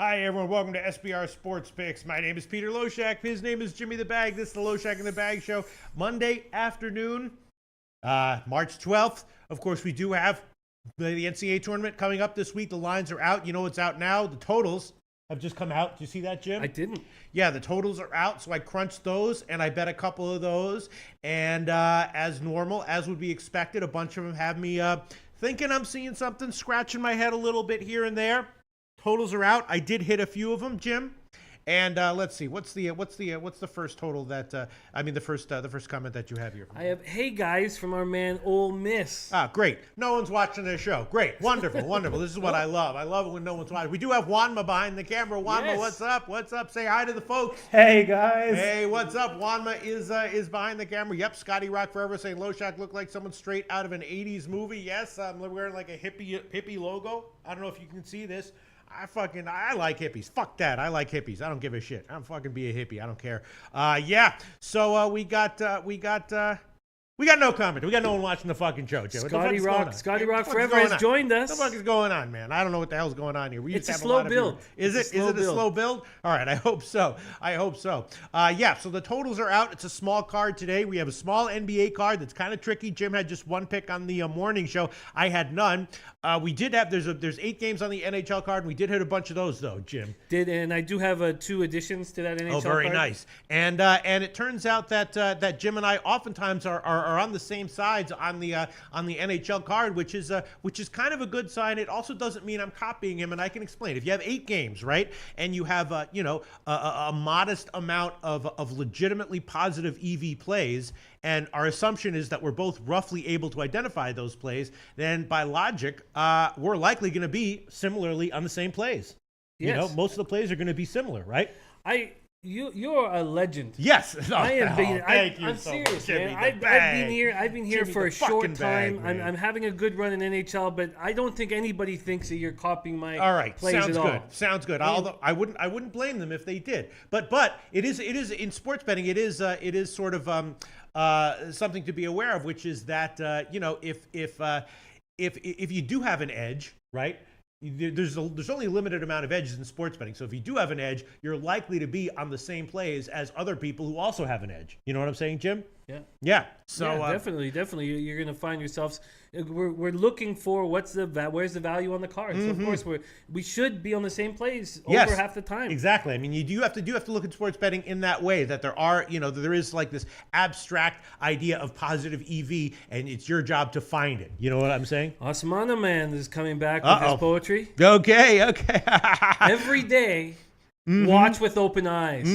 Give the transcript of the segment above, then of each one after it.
Hi, everyone. Welcome to SBR Sports Picks. My name is Peter Loshak. His name is Jimmy the Bag. This is the Loshak in the Bag Show. Monday afternoon, March 12th. Of course, we do have the NCAA tournament coming up this week. The lines are out. You know what's out now? The totals have just come out. Did you see that, Jim? I didn't. Yeah, the totals are out, so I crunched those, and I bet a couple of those. And as normal, as would be expected, a bunch of them have me thinking I'm seeing something, scratching my head a little bit here and there. Totals are out. I did hit a few of them, Jim. And let's see, what's the first total that the first comment that you have here? I have, hey guys, from our man Ole Miss. Ah, great. No one's watching this show. Great, wonderful, wonderful. This is what I love. I love it when no one's watching. We do have Wanma behind the camera. Wanma, Yes. What's up? What's up? Say hi to the folks. Hey guys. Hey, what's up? Wanma is behind the camera. Yep, Scotty Rock Forever saying Loshak looked like someone straight out of an 80s movie. Yes, I'm wearing like a hippie logo. I don't know if you can see this. I like hippies. Fuck that. I like hippies. I don't give a shit. I'm fucking be a hippie. I don't care. Yeah. So we got no comment. We got no one watching the fucking show, Joe. Scotty Rock Forever has joined us. What the fuck is going on, man? I don't know what the hell's going on here. It's a slow build. Is it a slow build? All right, I hope so. Yeah, so the totals are out. It's a small card today. We have a small NBA card that's kind of tricky. Jim had just one pick on the morning show. I had none. We did have there's 8 games on the NHL card. And we did hit a bunch of those though, Jim. And I do have 2 additions to that NHL card. Oh, very nice. And it turns out that Jim and I oftentimes are on the same sides on the NHL card, which is kind of a good sign. It also doesn't mean I'm copying him, and I can explain. If you have 8 games, right, and you have a modest amount of legitimately positive EV plays, and our assumption is that we're both roughly able to identify those plays, then by logic, we're likely going to be similarly on the same plays. Yes. You know, most of the plays are going to be similar, right? You're a legend. Yes. I'm serious, man. I've been here for a short time. I'm having a good run in NHL, but I don't think anybody thinks that you're copying my plays at all. Sounds good. Although I wouldn't blame them if they did. But it is in sports betting. It is sort of something to be aware of, which is that if you do have an edge, right? There's only a limited amount of edges in sports betting. So if you do have an edge, you're likely to be on the same plays as other people who also have an edge. You know what I'm saying, Jim? Yeah. Yeah. So definitely, you're going to find yourselves. We're looking for where's the value on the card. So of course we should be on the same plays over half the time. Exactly. I mean, you do have to look at sports betting in that way, that there is like this abstract idea of positive EV, and it's your job to find it. You know what I'm saying? Osmana Man is coming back with his poetry. Okay. Every day, watch with open eyes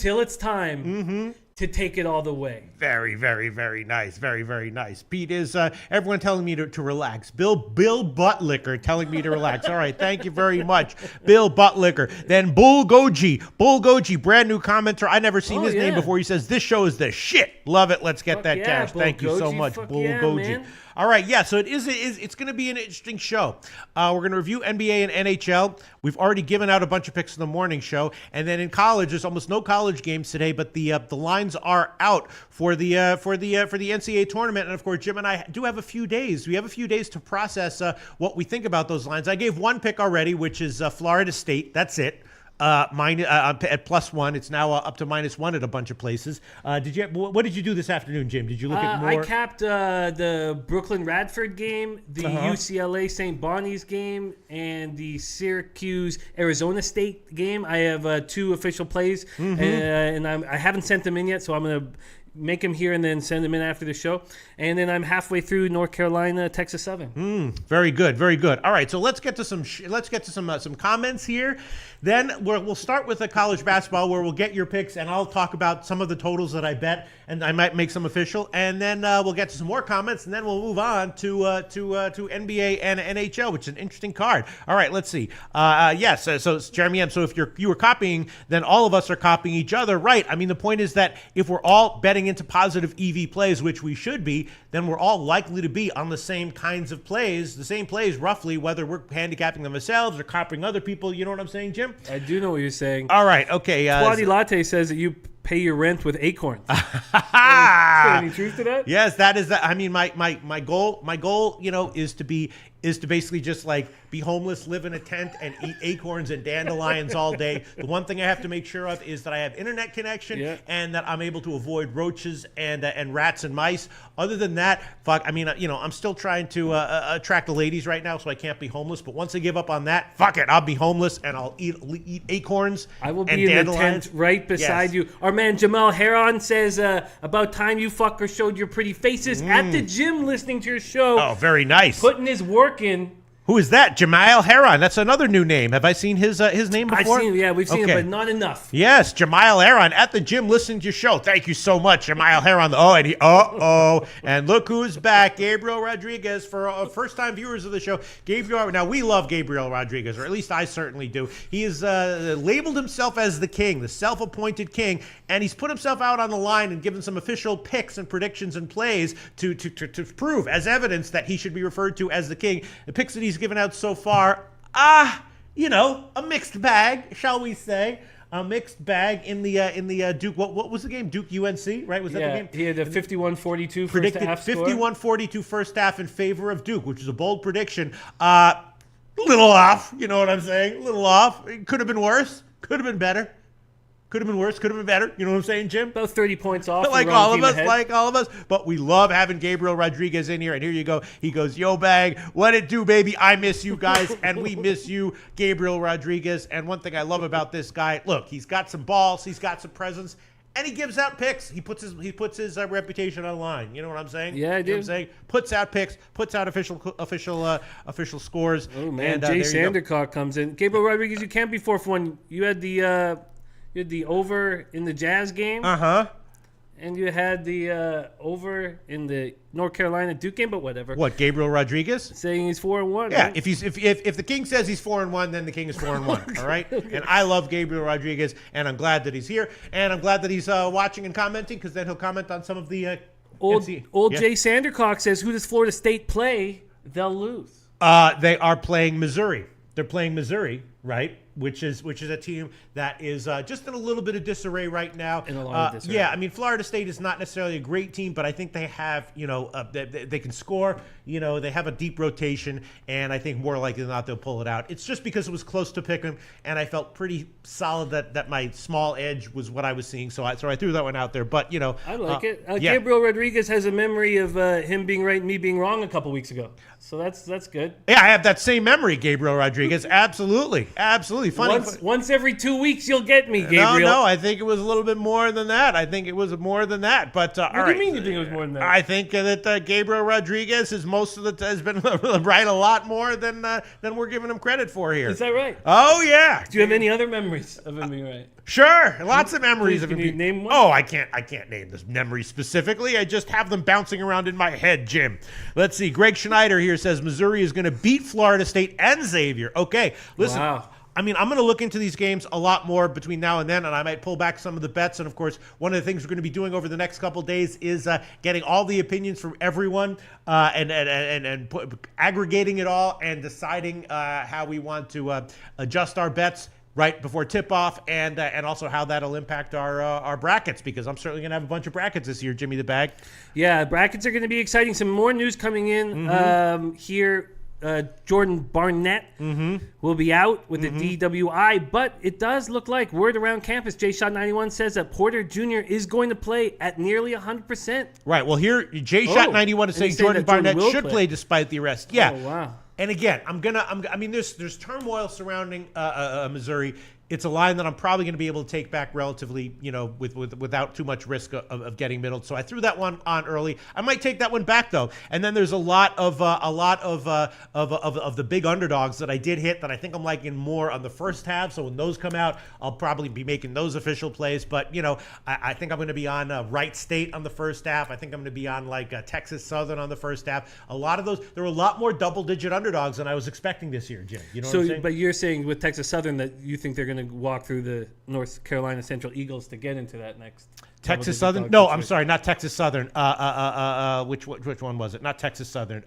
till it's time to take it all the way. Very, very, very nice. Very, very nice. Pete is everyone telling me to relax. Bill Buttlicker telling me to relax. All right, thank you very much, Bill Buttlicker. Then Bull Goji, brand new commenter. I never seen his name before. He says this show is the shit. Love it. Let's get that cash. Thank you so much, Bull Goji. Man. All right, yeah, so it's going to be an interesting show. We're going to review NBA and NHL. We've already given out a bunch of picks in the morning show, and then in college, there's almost no college games today, but the lines are out for the NCAA tournament, and of course, Jim and I do have a few days. We have a few days to process what we think about those lines. I gave one pick already, which is Florida State. That's it. At +1, it's now up to -1 at a bunch of places. What did you do this afternoon, Jim? Did you look at more? I capped the Brooklyn Radford game, the UCLA St. Bonnie's game, and the Syracuse Arizona State game. I have 2 official plays, and I haven't sent them in yet, so I'm gonna make them here and then send them in after the show. And then I'm halfway through North Carolina, Texas Southern. Very good, very good. All right, so let's get to some comments here. Then we'll start with the college basketball, where we'll get your picks, and I'll talk about some of the totals that I bet, and I might make some official. And then we'll get to some more comments, and then we'll move on to NBA and NHL, which is an interesting card. All right, let's see. Yes, so Jeremy M. So if you were copying, then all of us are copying each other, right? I mean, the point is that if we're all betting into positive EV plays, which we should be, then we're all likely to be on the same kinds of plays, the same plays roughly, whether we're handicapping them ourselves or copying other people. You know what I'm saying, Jim? I do know what you're saying. All right, okay. Squatty Latte says that you pay your rent with acorns. Is there any truth to that? Yes, that is that. I mean, my goal, is to be is to basically just like be homeless, live in a tent, and eat acorns and dandelions all day. The one thing I have to make sure of is that I have internet connection and that I'm able to avoid roaches and rats and mice. Other than that, fuck, I mean, I'm still trying to attract the ladies right now, so I can't be homeless. But once I give up on that, fuck it, I'll be homeless and I'll eat acorns. I will be in the tent right beside you. Our man Jamal Heron says, about time you fuckers showed your pretty faces at the gym listening to your show. Oh, very nice. Putting his work in. Who is that? Jamal Heron. That's another new name. Have I seen his name before? We've seen it, but not enough. Yes, Jamal Heron at the gym listening to your show. Thank you so much, Jamal Heron. And look who's back, Gabriel Rodriguez for first-time viewers of the show. Gabriel. Now we love Gabriel Rodriguez, or at least I certainly do. He has labeled himself as the king, the self-appointed king, and he's put himself out on the line and given some official picks and predictions and plays to prove as evidence that he should be referred to as the king. The picks that he's given out so far, a mixed bag, shall we say? A mixed bag in the Duke. What was the game? Duke UNC, right? Was that the game? He had a 51-42 predicted first half 51-42 first half in favor of Duke, which is a bold prediction. Little off, you know what I'm saying? A little off. It could have been worse. Could have been better. Could have been worse. Could have been better. You know what I'm saying, Jim? About 30 points off. Like all of us. But we love having Gabriel Rodriguez in here. And here you go. He goes, yo, bag. What it do, baby? I miss you guys. And we miss you, Gabriel Rodriguez. And one thing I love about this guy, look, he's got some balls. He's got some presence. And he gives out picks. He puts his reputation on the line. You know what I'm saying? Yeah, I do. You know what I'm saying? Puts out picks. Puts out official scores. Oh, man. Jay Sandercock comes in. Gabriel Rodriguez, you can't be 4-1. You had the over in the Jazz game. And you had the over in the North Carolina Duke game, but whatever. What, Gabriel Rodriguez? Saying he's 4-1. Yeah, right? if the king says he's 4-1, then the king is 4-1. All right. Okay. And I love Gabriel Rodriguez, and I'm glad that he's here, and I'm glad that he's watching and commenting, because then he'll comment on some of the old Jay Sandercock says, who does Florida State play? They'll lose. They are playing Missouri. They're playing Missouri, right? Which is a team that is just in a little bit of disarray right now. In a lot of disarray. Yeah, I mean, Florida State is not necessarily a great team, but I think they have, they can score. They have a deep rotation, and I think more likely than not they'll pull it out. It's just because it was close to pick 'em, and I felt pretty solid that my small edge was what I was seeing. So I threw that one out there. But I like it. Gabriel Rodriguez has a memory of him being right and me being wrong a couple weeks ago. So that's good. Yeah, I have that same memory, Gabriel Rodriguez. Absolutely. Funny. Once every 2 weeks, you'll get me, Gabriel. No, I think it was a little bit more than that. But what do you mean you think it was more than that? I think that Gabriel Rodriguez has been right a lot more than we're giving him credit for here. Is that right? Oh yeah. Do you have any other memories of him being right? Sure, lots of memories of him. Can you name one? Oh, I can't name this memory specifically. I just have them bouncing around in my head, Jim. Let's see. Greg Schneider here says Missouri is going to beat Florida State and Xavier. Okay, listen. Wow. I mean, I'm going to look into these games a lot more between now and then, and I might pull back some of the bets. And, of course, one of the things we're going to be doing over the next couple of days is getting all the opinions from everyone and aggregating it all and deciding how we want to adjust our bets right before tip-off and also how that'll impact our brackets, because I'm certainly going to have a bunch of brackets this year, Jimmy the Bag. Yeah, brackets are going to be exciting. Some more news coming in here. Jordan Barnett will be out with a DWI, but it does look like word around campus. JShot91 says that Porter Jr. is going to play at nearly 100%. Right. Well, here JShot91 is saying Jordan Barnett should play despite the arrest. Yeah. Oh, wow. And again, I mean, there's turmoil surrounding Missouri. It's a line that I'm probably going to be able to take back relatively, without too much risk of getting middled. So I threw that one on early. I might take that one back though. And then there's a lot of the big underdogs that I did hit that I think I'm liking more on the first half. So when those come out, I'll probably be making those official plays. But I think I'm going to be on Wright State on the first half. I think I'm going to be on Texas Southern on the first half. A lot of those, there were a lot more double-digit underdogs than I was expecting this year, Jim. You know what I'm saying? But you're saying with Texas Southern that you think they're going to walk through the North Carolina Central Eagles to get into that next Texas Southern? No, I'm sorry, not Texas Southern. Which one was it? Not Texas Southern.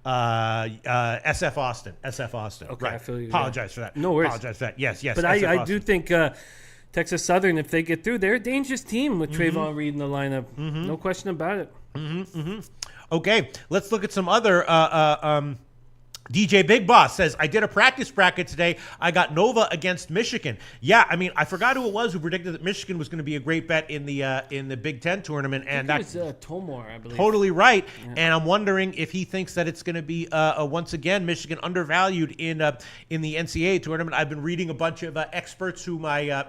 SF Austin. Okay, right. I feel you. Apologize for that. No worries. Apologize for that. Yes. But I do think Texas Southern, if they get through, they're a dangerous team with Trayvon Reed in the lineup. No question about it. Okay, let's look at some other DJ Big Boss says, I did a practice bracket today. I got Nova against Michigan. Yeah, I mean, I forgot who it was who predicted that Michigan was going to be a great bet in the Big Ten tournament. And that's Tomar, I believe. Totally right. Yeah. And I'm wondering if he thinks that it's going to be, once again, Michigan undervalued in the NCAA tournament. I've been reading a bunch of experts whom I,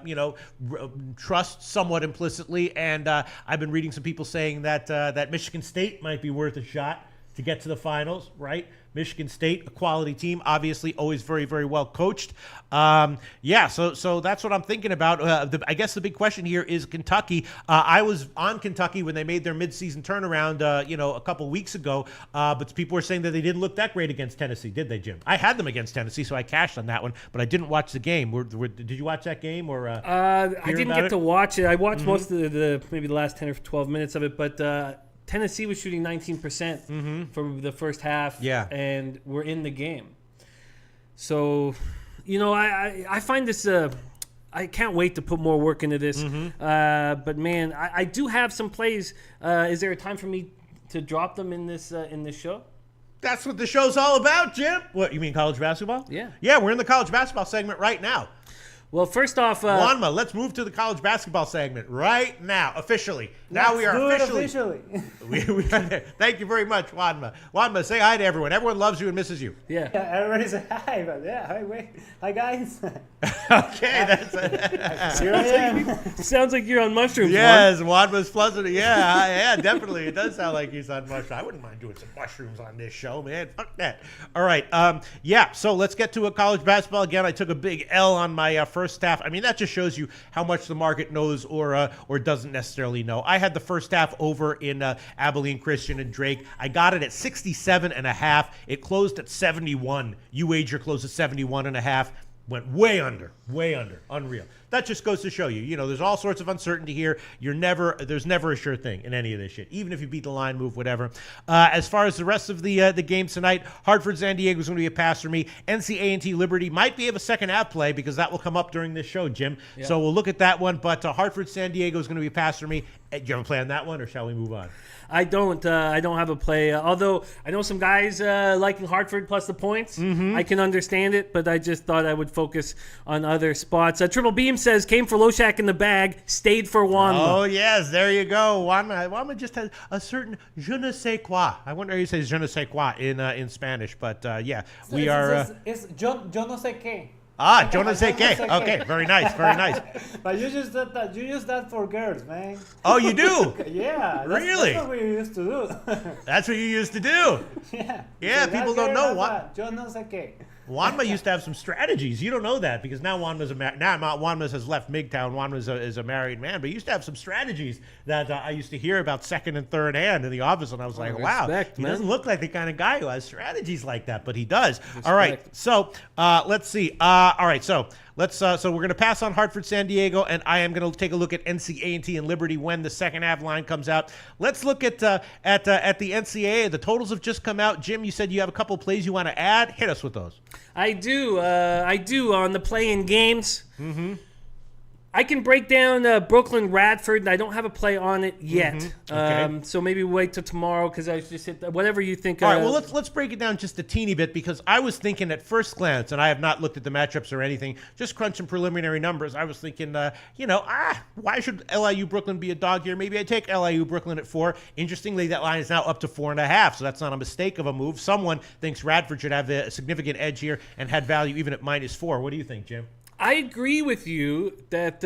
trust somewhat implicitly. And I've been reading some people saying that Michigan State might be worth a shot to get to the finals, right? Michigan State, a quality team, obviously always very, very well coached. So that's what I'm thinking about. I guess the big question here is Kentucky. I was on Kentucky when they made their midseason turnaround, a couple weeks ago, but people were saying that they didn't look that great against Tennessee, did they, Jim? I had them against Tennessee, so I cashed on that one, but I didn't watch the game. Did you watch that game? Or I didn't get to watch it. I watched most of maybe the last 10 or 12 minutes of it, but Tennessee was shooting 19% for the first half, and we're in the game. So, I find this. I can't wait to put more work into this. But man, I do have some plays. Is there a time for me to drop them in this show? That's what the show's all about, Jim. What, you mean college basketball? Yeah. Yeah, we're in the college basketball segment right now. Well, first off, Juanma, let's move to the college basketball segment right now, officially. Now we are officially. We are there. Thank you very much, Juanma. Juanma, say hi to everyone. Everyone loves you and misses you. Yeah, everybody say hi, but hi guys. Okay, that's here I am. Sounds like you're on mushrooms. Yes, Juanma's pleasant. Yeah, definitely. It does sound like he's on mushrooms. I wouldn't mind doing some mushrooms on this show, man. Fuck that. All right, so let's get to a college basketball again. I took a big L on my first half. I mean, that just shows you how much the market knows or doesn't necessarily know. I had the first half over in Abilene Christian and Drake. I got it at 67.5. It closed at 71. UWager closed at 71.5. Went way under, unreal. That just goes to show you, there's all sorts of uncertainty here. There's never a sure thing in any of this shit, even if you beat the line, move, whatever. As far as the rest of the games tonight, Hartford, San Diego is going to be a pass for me. NCAA Liberty might be of a second half play because that will come up during this show, Jim. Yeah. So we'll look at that one. But Hartford, San Diego is going to be a pass for me. Do you have a play on that one, or shall we move on? I don't have a play. Although I know some guys liking Hartford plus the points. I can understand it, but I just thought I would focus on other spots. Triple Beam says, came for Loshak in the bag, stayed for Juanma. Oh, yes, there you go. Juanma just has a certain je ne sais quoi. I wonder how you say je ne sais quoi in Spanish, but we are... It's yo no sé qué. Ah, yo no sé qué. Okay, very nice. But you use that for girls, man. Oh, you do? Yeah. Really? That's what we used to do. That's what you used to do? Yeah. Yeah, so people don't know what. Yo no sé qué. Juanma used to have some strategies. You don't know that because now Juanma has left MGTOW. Juanma is a married man, but he used to have some strategies that I used to hear about second and third hand in the office, and I was like, wow, he doesn't look like the kind of guy who has strategies like that, but he does. Respect. All right, so let's see. All right, so so we're going to pass on Hartford, San Diego, and I am going to take a look at NCAA and Liberty when the second half line comes out. Let's look at the NCAA. The totals have just come out. Jim, you said you have a couple of plays you want to add. Hit us with those. I do on the play-in games. I can break down Brooklyn Radford. I don't have a play on it yet, Okay. So maybe wait till tomorrow because I just hit whatever you think. All right, well let's break it down just a teeny bit because I was thinking at first glance, and I have not looked at the matchups or anything, just crunch some preliminary numbers. I was thinking, why should LIU Brooklyn be a dog here? Maybe I take LIU Brooklyn at 4. Interestingly, that line is now up to 4.5, so that's not a mistake of a move. Someone thinks Radford should have a significant edge here and had value even at -4. What do you think, Jim? I agree with you that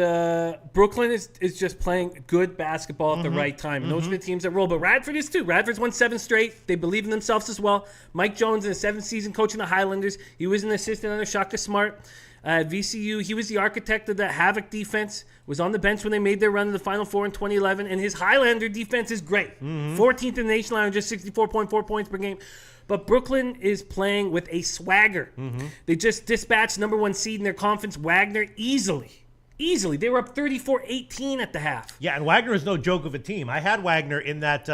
Brooklyn is just playing good basketball at the right time. And those are the teams that roll. But Radford is too. Radford's won 7 straight. They believe in themselves as well. Mike Jones in his 7th season coaching the Highlanders. He was an assistant under Shaka Smart at VCU. He was the architect of the Havoc defense. Was on the bench when they made their run to the Final Four in 2011. And his Highlander defense is great. 14th in the nation line, just 64.4 points per game. But Brooklyn is playing with a swagger. They just dispatched number 1 seed in their conference, Wagner, easily. They were up 34-18 at the half. Yeah, and Wagner is no joke of a team. I had Wagner in that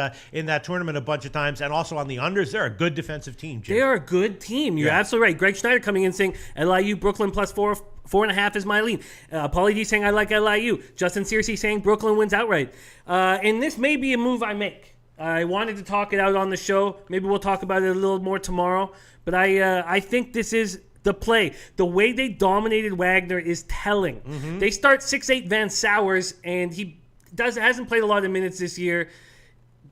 tournament a bunch of times, and also on the unders. They're a good defensive team, Jim. They are a good team. You're absolutely right. Greg Schneider coming in saying LIU Brooklyn plus 4.5 is my lead. Paulie D saying I like LIU. Justin Searcy saying Brooklyn wins outright. And this may be a move I make. I wanted to talk it out on the show. Maybe we'll talk about it a little more tomorrow. But I think this is the play. The way they dominated Wagner is telling. They start 6'8" Van Sowers, and he hasn't played a lot of minutes this year.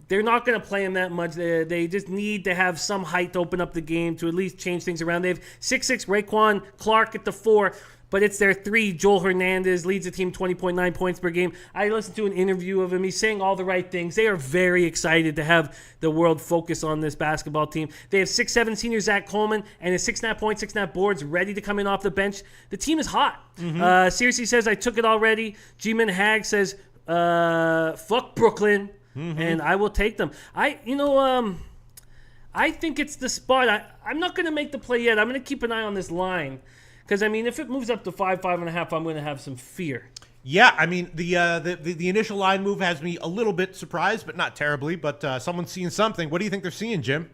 They're not going to play him that much. They just need to have some height to open up the game to at least change things around. They have 6'6" Raekwon Clark at the 4, but it's their 3. Joel Hernandez leads the team 20.9 points per game. I listened to an interview of him. He's saying all the right things. They are very excited to have the world focus on this basketball team. They have 6'7" senior Zach Coleman and his 6.5 points, 6.5 boards ready to come in off the bench. The team is hot. Seriously says, I took it already. G-Man Hag says, fuck Brooklyn. And I will take them. I think it's the spot. I'm not going to make the play yet. I'm going to keep an eye on this line. Because, I mean, if it moves up to 5, 5.5, I'm going to have some fear. Yeah, I mean, the initial line move has me a little bit surprised, but not terribly. But someone's seeing something. What do you think they're seeing, Jim?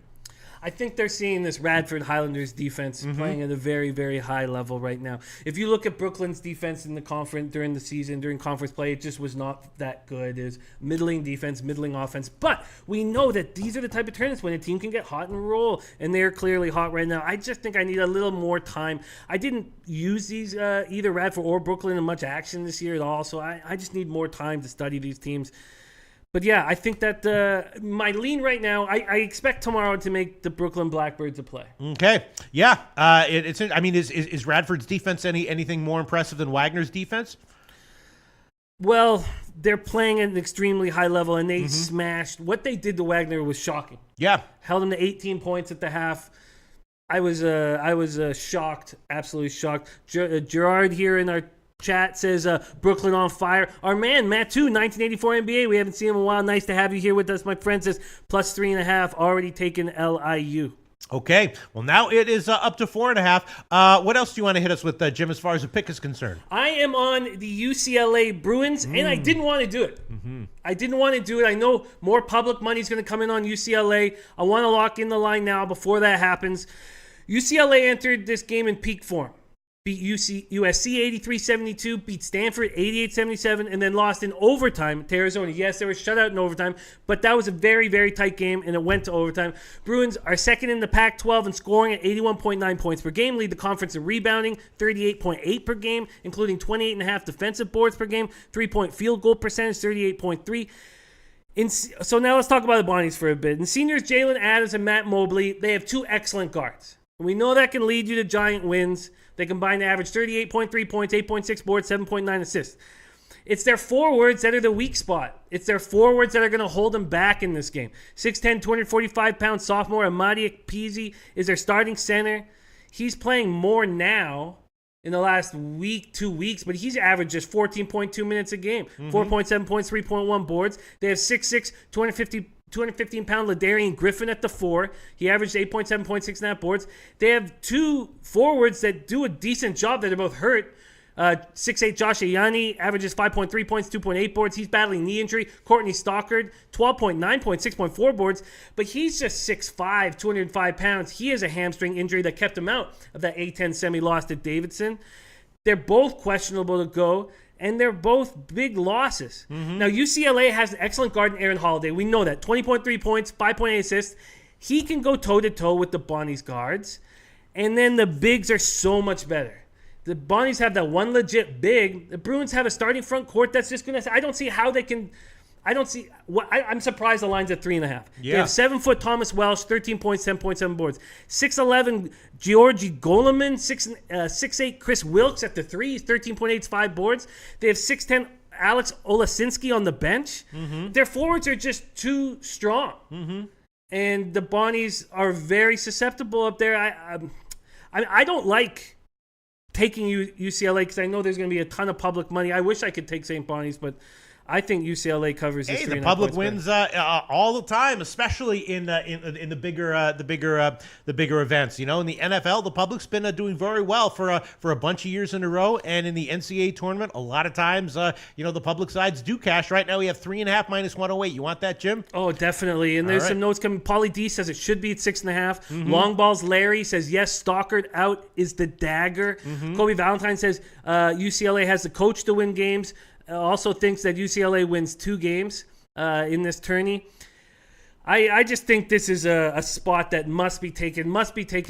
I think they're seeing this Radford Highlanders defense playing at a very, very high level right now. If you look at Brooklyn's defense in the conference during the season, during conference play, it just was not that good. It's middling defense, middling offense. But we know that these are the type of tournaments when a team can get hot and roll, and they're clearly hot right now. I just think I need a little more time. I didn't use these either Radford or Brooklyn in much action this year at all, so I just need more time to study these teams. But yeah, I think that my lean right now, I expect tomorrow to make the Brooklyn Blackbirds a play. Okay, yeah, it's. I mean, is Radford's defense anything more impressive than Wagner's defense? Well, they're playing at an extremely high level, and they smashed. What they did to Wagner was shocking. Yeah, held him to 18 points at the half. I was shocked, absolutely shocked. Gerard here in our chat says Brooklyn on fire. Our man Matt 2, 1984 NBA. We haven't seen him in a while. Nice to have you here with us, my friend. Says +3.5. Already taken LIU. Okay. Well, now it is up to 4.5. What else do you want to hit us with, Jim, as far as the pick is concerned? I am on the UCLA Bruins, and I didn't want to do it. I didn't want to do it. I know more public money is going to come in on UCLA. I want to lock in the line now before that happens. UCLA entered this game in peak form. Beat USC 83-72, beat Stanford 88-77, and then lost in overtime to Arizona. Yes, they were shut out in overtime, but that was a very, very tight game, and it went to overtime. Bruins are second in the Pac-12 in scoring at 81.9 points per game, lead the conference in rebounding, 38.8 per game, including 28.5 defensive boards per game, 3-point field goal percentage, 38.3. So now let's talk about the Bonnies for a bit. In seniors, Jalen Adams and Matt Mobley, they have 2 excellent guards. We know that can lead you to giant wins. They combine to average 38.3 points, 8.6 boards, 7.9 assists. It's their forwards that are the weak spot. It's their forwards that are going to hold them back in this game. 6'10", 245-pound sophomore Amadi Ekpezi is their starting center. He's playing more now in the last week, 2 weeks, but he's averaged just 14.2 minutes a game, 4.7 points, 3.1 boards. They have 6'6", 215-pound Ladarian Griffin at the 4. He averaged 8.7 points, 6.5 boards. They have 2 forwards that do a decent job that are both hurt. 6'8" Josh Ayani averages 5.3 points, 2.8 boards. He's battling knee injury. Courtney Stockard, 12.9 points, 6.4 boards. But he's just 6'5", 205 pounds. He has a hamstring injury that kept him out of that A-10 semi-loss at Davidson. They're both questionable to go. And they're both big losses. Now, UCLA has an excellent guard in Aaron Holiday. We know that. 20.3 points, 5.8 assists. He can go toe-to-toe with the Bonnies guards. And then the bigs are so much better. The Bonnies have that one legit big. The Bruins have a starting front court that's just going to... I don't see how they can... I'm surprised the line's at 3.5. Yeah. They have 7-foot Thomas Welsh, 13 points, 10.7 boards. 6'11" Georgi Goleman, 6'8" Chris Wilkes at the 3. He's 13.8, 5 boards. They have 6'10" Alex Olasinski on the bench. Their forwards are just too strong. And the Bonnies are very susceptible up there. I don't like taking UCLA because I know there's going to be a ton of public money. I wish I could take St. Bonnie's, but I think UCLA covers this. Hey, the public wins all the time, especially in the bigger events. You know, in the NFL, the public's been doing very well for a bunch of years in a row, and in the NCAA tournament, a lot of times, the public sides do cash. Right now, we have 3.5 -108. You want that, Jim? Oh, definitely. And there's some notes coming. Paulie D says it should be at 6.5. Long balls. Larry says yes. Stockard out is the dagger. Kobe Valentine says UCLA has the coach to win games. Also thinks that UCLA wins 2 games in this tourney. I just think this is a spot that must be taken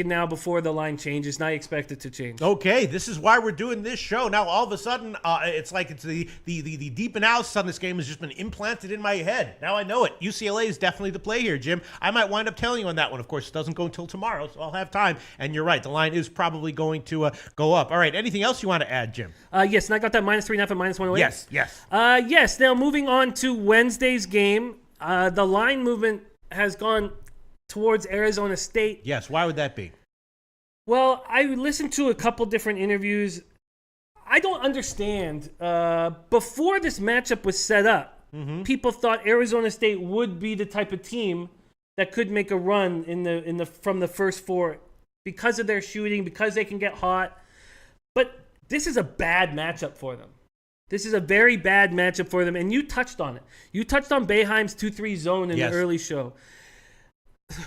now before the line changes, and I expect it to change. Okay, this is why we're doing this show. Now, all of a sudden, it's like it's the deep analysis on this game has just been implanted in my head. Now I know it. UCLA is definitely the play here, Jim. I might wind up telling you on that one. Of course, it doesn't go until tomorrow, so I'll have time. And you're right. The line is probably going to go up. All right, anything else you want to add, Jim? Yes, and I got that -3.5 and -108. Yes. Yes, now moving on to Wednesday's game. The line movement has gone towards Arizona State. Yes, why would that be? Well, I listened to a couple different interviews. I don't understand. Before this matchup was set up, people thought Arizona State would be the type of team that could make a run from the first four because of their shooting, because they can get hot. But this is a bad matchup for them. This is a very bad matchup for them, and you touched on it. You touched on Boeheim's 2-3 zone in the early show.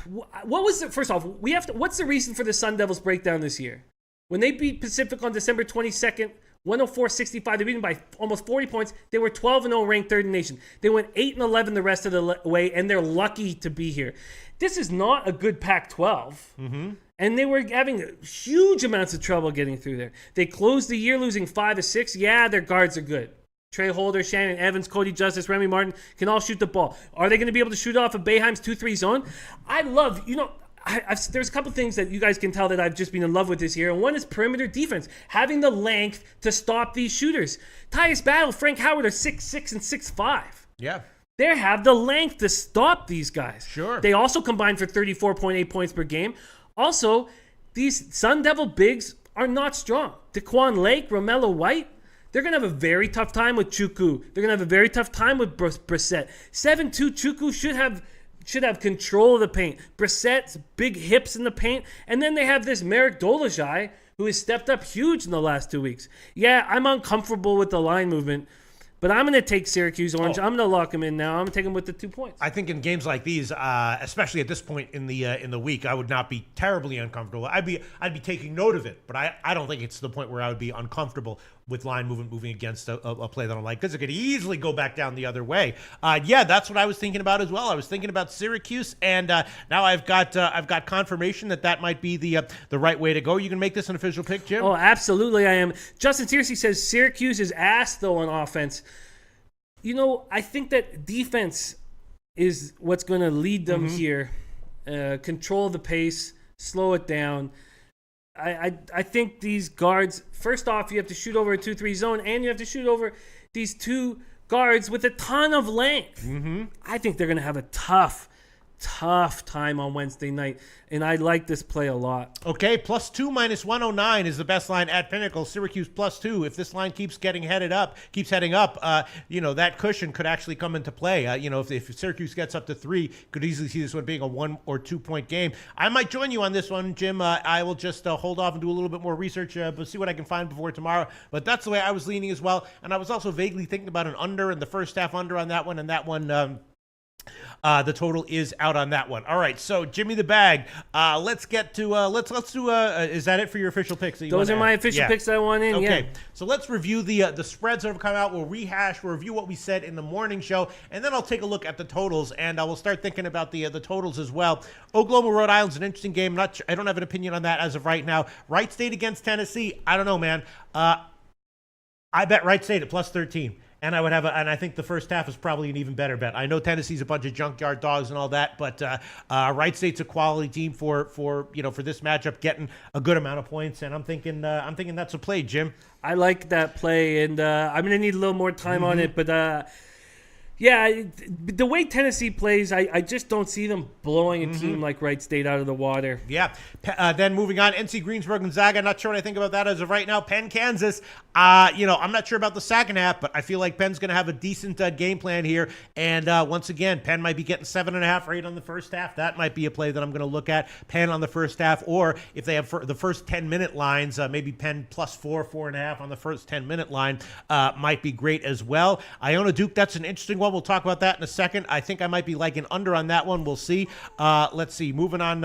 What was it? First off, what's the reason for the Sun Devils breakdown this year? When they beat Pacific on December 22nd, 104-65, they beat them by almost 40 points. They were 12-0, ranked third in the nation. They went 8-11 the rest of the way, and they're lucky to be here. This is not a good Pac-12. And they were having huge amounts of trouble getting through there. They closed the year losing 5 of 6. Yeah, their guards are good. Trey Holder, Shannon Evans, Cody Justice, Remy Martin can all shoot the ball. Are they going to be able to shoot off of Boeheim's 2-3 zone? I love, there's a couple things that you guys can tell that I've just been in love with this year. And one is perimeter defense, having the length to stop these shooters. Tyus Battle, Frank Howard are 6'6" and 6'5". Yeah. They have the length to stop these guys. Sure. They also combine for 34.8 points per game. Also, these Sun Devil bigs are not strong. Daquan Lake, Romello White, they're going to have a very tough time with Chukwu. They're going to have a very tough time with Brissett. 7'2" Chukwu should have control of the paint. Brissett's big hips in the paint. And then they have this Merrick Dolezaj, who has stepped up huge in the last 2 weeks. Yeah, I'm uncomfortable with the line movement. But I'm going to take Syracuse Orange. I'm going to lock them in now. I'm going to take them with the 2 points. I think in games like these, especially at this point in the week, I would not be terribly uncomfortable. I'd be taking note of it, but I don't think it's to the point where I would be uncomfortable with line moving against a play that I don't like, because it could easily go back down the other way. Yeah, that's what I was thinking about as well. I was thinking about Syracuse, and now I've got confirmation that might be the right way to go. You can make this an official pick, Jim? Oh, absolutely, I am. Justin Searcy says Syracuse is ass though on offense. I think that defense is what's going to lead them here. Control the pace, slow it down. I think these guards, first off, you have to shoot over a 2-3 zone, and you have to shoot over these two guards with a ton of length. I think they're going to have a tough time on Wednesday night, and I like this play a lot. Okay, +2 -109 is the best line at Pinnacle. Syracuse +2. If this line keeps heading up, that cushion could actually come into play. If Syracuse gets up to 3, could easily see this one being a 1 or 2 point game. I might join you on this one, Jim. I will just hold off and do a little bit more research, but see what I can find before tomorrow. But that's the way I was leaning as well, and I was also vaguely thinking about an under in the first half under on that one, and that one. The total is out on that one. All right, so Jimmy the Bag. Let's get to let's do. Is that it for your official picks? Those are my official picks that I want in. Okay, yeah. So let's review the spreads that have come out. We'll review what we said in the morning show, and then I'll take a look at the totals, and I will start thinking about the totals as well. Oklahoma, Rhode Island's an interesting game. I don't have an opinion on that as of right now. Wright State against Tennessee. I don't know, man. I bet Wright State at +13. And I think the first half is probably an even better bet. I know Tennessee's a bunch of junkyard dogs and all that, but Wright State's a quality team for this matchup, getting a good amount of points. And I'm thinking that's a play, Jim. I like that play, and I'm gonna need a little more time on it, but. Yeah, the way Tennessee plays, I just don't see them blowing a team like Wright State out of the water. Yeah. Then moving on, NC Greensboro, Gonzaga. Not sure what I think about that as of right now. Penn, Kansas. I'm not sure about the second half, but I feel like Penn's going to have a decent game plan here. And once again, Penn might be getting 7.5 or 8 on the first half. That might be a play that I'm going to look at. Penn on the first half, or if they have the first 10-minute lines, maybe Penn +4, 4.5 on the first 10-minute line might be great as well. Iona Duke, that's an interesting one. Pac-12. We'll talk about that in a second. I think I might be liking under on that one. We'll see. Let's see. Moving on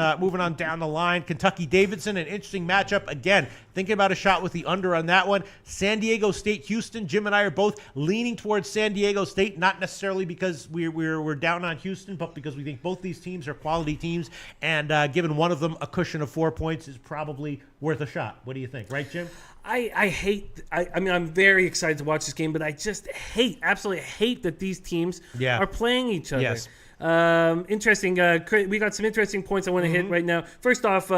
down the line. Kentucky-Davidson, an interesting matchup. Again, thinking about a shot with the under on that one. San Diego State-Houston. Jim and I are both leaning towards San Diego State, not necessarily because we're down on Houston, but because we think both these teams are quality teams, and giving one of them a cushion of 4 points is probably worth a shot. What do you think? Right, Jim? I mean, I'm very excited to watch this game, but I just absolutely hate that these teams are playing each other. Yes. Interesting. We got some interesting points I want to hit right now. First off,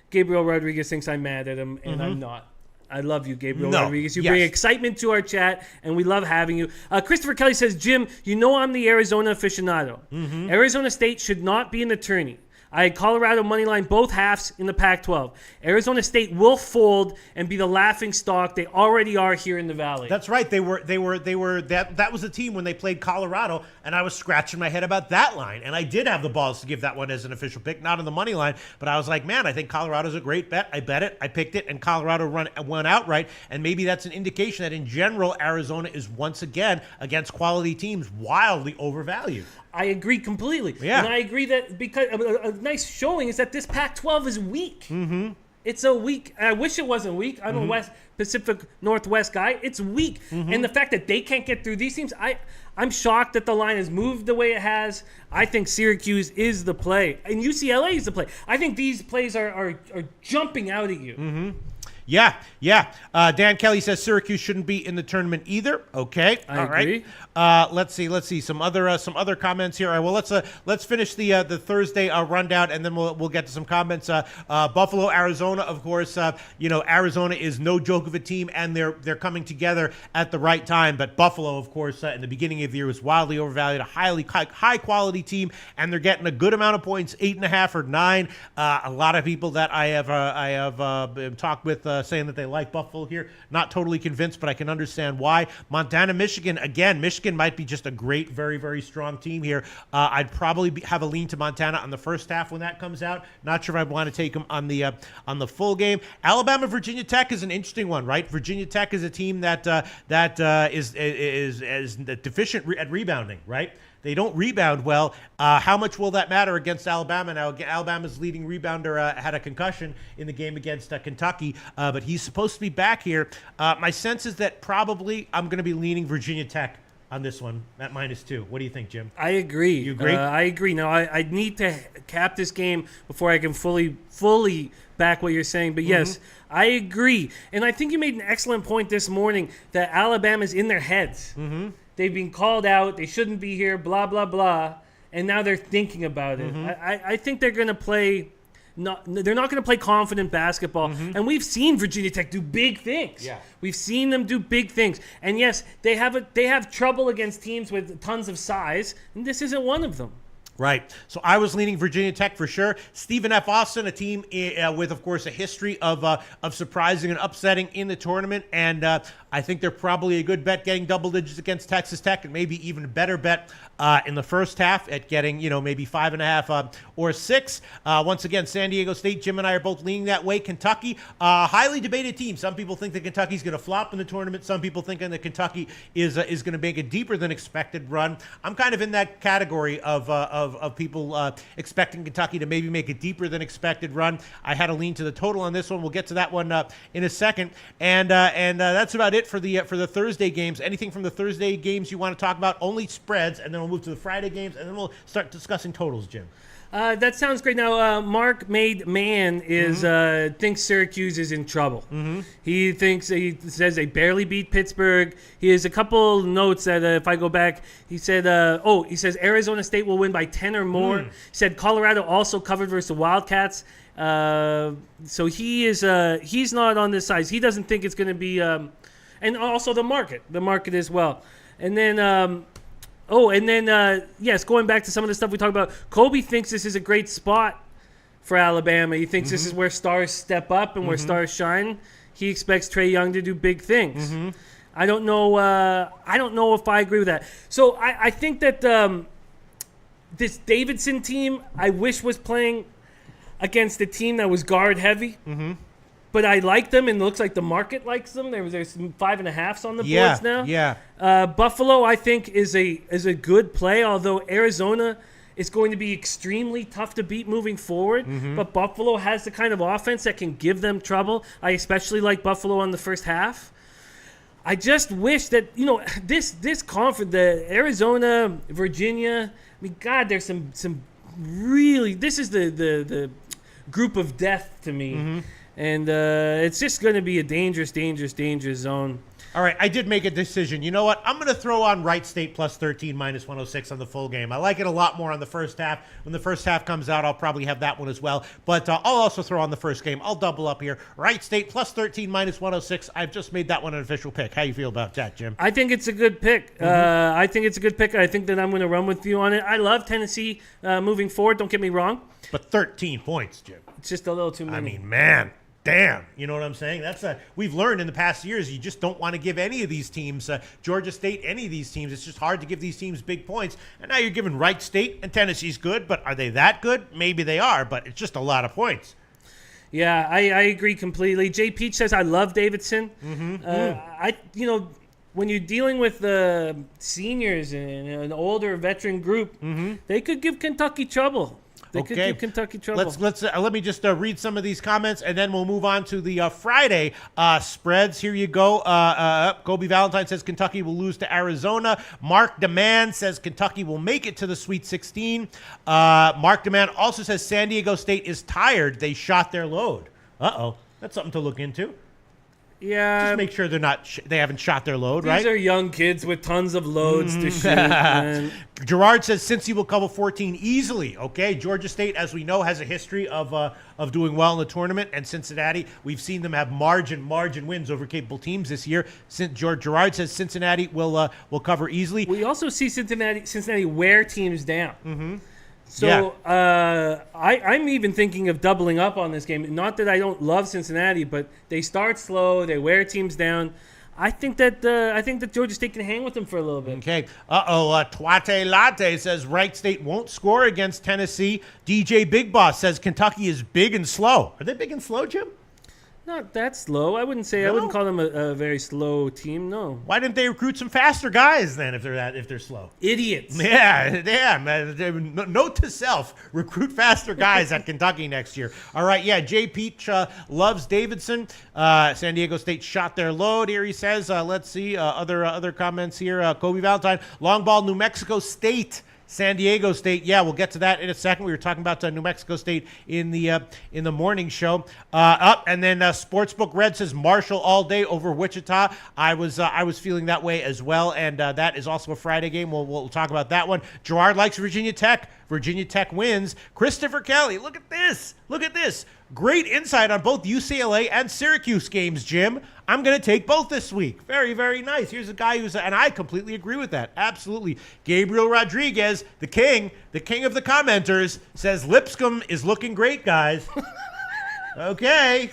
Gabriel Rodriguez thinks I'm mad at him, and I'm not. I love you, Gabriel Rodriguez. You bring excitement to our chat, and we love having you. Christopher Kelly says, Jim, you know I'm the Arizona aficionado. Arizona State should not be in the tourney. I had Colorado moneyline both halves in the Pac-12. Arizona State will fold and be the laughing stock they already are here in the Valley. That's right. They were that was a team when they played Colorado, and I was scratching my head about that line. And I did have the balls to give that one as an official pick, not on the money line, but I was like, man, I think Colorado's a great bet. I bet it. I picked it, and Colorado won outright. And maybe that's an indication that in general, Arizona is once again against quality teams wildly overvalued. I agree completely. Yeah. And I agree that because a nice showing is that this Pac-12 is weak. It's a weak. I wish it wasn't weak. I'm a West Pacific Northwest guy. It's weak. And the fact that they can't get through these teams, I'm shocked that the line has moved the way it has. I think Syracuse is the play. And UCLA is the play. I think these plays are jumping out at you. Yeah. Dan Kelly says Syracuse shouldn't be in the tournament either. Okay, I agree. Let's see some other comments here. All right, well, let's finish the Thursday rundown, and then we'll get to some comments. Buffalo, Arizona, of course. Arizona is no joke of a team, and they're coming together at the right time. But Buffalo, of course, in the beginning of the year was wildly overvalued, a high quality team, and they're getting a good amount of points, 8.5 or 9. A lot of people that I have talked with. Saying that they like Buffalo here. Not totally convinced, but I can understand why. Montana, Michigan. Again, Michigan might be just a great, very, very strong team here. I'd probably have a lean to Montana on the first half when that comes out. Not sure if I want to take them on the full game. Alabama, Virginia Tech is an interesting one, right? Virginia Tech is a team that is deficient at rebounding, right? They don't rebound well. How much will that matter against Alabama? Now, Alabama's leading rebounder had a concussion in the game against Kentucky, but he's supposed to be back here. My sense is that probably I'm going to be leaning Virginia Tech on this one at -2. What do you think, Jim? I agree. You agree? I agree. Now, I need to cap this game before I can fully back what you're saying. But yes, I agree. And I think you made an excellent point this morning that Alabama's in their heads. They've been called out. They shouldn't be here, blah, blah, blah. And now they're thinking about it. I think they're going to play they're not going to play confident basketball. And we've seen Virginia Tech do big things. Yeah. We've seen them do big things. And yes, they have trouble against teams with tons of size, and this isn't one of them. Right. So I was leaning Virginia Tech for sure. Stephen F. Austin, a team with, of course, a history of surprising and upsetting in the tournament. And I think they're probably a good bet getting double digits against Texas Tech, and maybe even a better bet in the first half at getting, maybe 5.5 or 6. Once again, San Diego State, Jim and I are both leaning that way. Kentucky, highly debated team. Some people think that Kentucky's going to flop in the tournament. Some people think that Kentucky is going to make a deeper than expected run. I'm kind of in that category of people expecting Kentucky to maybe make a deeper than expected run. I had a lean to the total on this one. We'll get to that one in a second. And that's about it for the Thursday games. Anything from the Thursday games you want to talk about? Only spreads, and then we'll move to the Friday games, and then we'll start discussing totals, Jim. That sounds great. Now, Mark Made Man thinks Syracuse is in trouble. He says they barely beat Pittsburgh. He has a couple notes that if I go back, he said, he says Arizona State will win by 10 or more. He said Colorado also covered versus the Wildcats. So he's not on this side. He doesn't think it's going to be, and also the market as well. And then. Yes, going back to some of the stuff we talked about, Kobe thinks this is a great spot for Alabama. He thinks this is where stars step up and where stars shine. He expects Trae Young to do big things. I don't know if I agree with that. So I think that this Davidson team, I wish was playing against a team that was guard heavy. but I like them, and it looks like the market likes them. There's some 5.5s on the boards now. Yeah. Buffalo, I think, is a good play, although Arizona is going to be extremely tough to beat moving forward. But Buffalo has the kind of offense that can give them trouble. I especially like Buffalo on the first half. I just wish that, this conference, the Arizona, Virginia, I mean, God, there's some really, this is the group of death to me. And it's just going to be a dangerous zone. All right, I did make a decision. You know what? I'm going to throw on Wright State plus 13 minus 106 on the full game. I like it a lot more on the first half. When the first half comes out, I'll probably have that one as well. But I'll also throw on the first game. I'll double up here. Wright State plus 13 minus 106. I've just made that one an official pick. How you feel about that, Jim? I think it's a good pick. I think it's a good pick. I think that I'm going to run with you on it. I love Tennessee moving forward. Don't get me wrong. But 13 points, Jim. It's just a little too many. I mean, man. Damn, you know what I'm saying? We've learned in the past years you just don't want to give any of these teams, Georgia State, any of these teams. It's just hard to give these teams big points. And now you're giving Wright State, and Tennessee's good, but are they that good? Maybe they are, but it's just a lot of points. Yeah, I agree completely. Jay Peach says I love Davidson. When you're dealing with seniors and an older veteran group, they could give Kentucky trouble. They could give Kentucky trouble. Let me just read some of these comments, and then we'll move on to the Friday spreads. Here you go. Kobe Valentine says Kentucky will lose to Arizona. Mark Demand says Kentucky will make it to the Sweet 16. Mark Demand also says San Diego State is tired. They shot their load. Uh-oh. That's something to look into. Yeah. Just make sure they haven't shot their load, right? These are young kids with tons of loads to shoot. Gerard says Cincy will cover 14 easily. Okay, Georgia State, as we know, has a history of doing well in the tournament, and Cincinnati, we've seen them have margin wins over capable teams this year. Gerard says Cincinnati will cover easily. We also see Cincinnati wear teams down. So I'm even thinking of doubling up on this game. Not that I don't love Cincinnati, but they start slow. They wear teams down. I think that Georgia State can hang with them for a little bit. Okay. Twate Latte says Wright State won't score against Tennessee. DJ Big Boss says Kentucky is big and slow. Are they big and slow, Jim? Not that slow. I wouldn't say. No? I wouldn't call them a very slow team. No. Why didn't they recruit some faster guys then? If they're slow, idiots. Yeah. Note to self: recruit faster guys at Kentucky next year. All right. Yeah. Jay Peach loves Davidson. San Diego State shot their load. Here he says. Let's see other comments here. Kobe Valentine, long ball, New Mexico State. San Diego State, yeah, we'll get to that in a second. We were talking about New Mexico State in the morning show. And then Sportsbook Red says Marshall all day over Wichita. I was feeling that way as well, and that is also a Friday game. We'll talk about that one. Gerard likes Virginia Tech. Virginia Tech wins. Christopher Kelly, look at this. Great insight on both UCLA and Syracuse games, Jim. I'm going to take both this week. Very, very nice. Here's a guy and I completely agree with that. Absolutely. Gabriel Rodriguez, the king of the commenters, says Lipscomb is looking great, guys. Okay.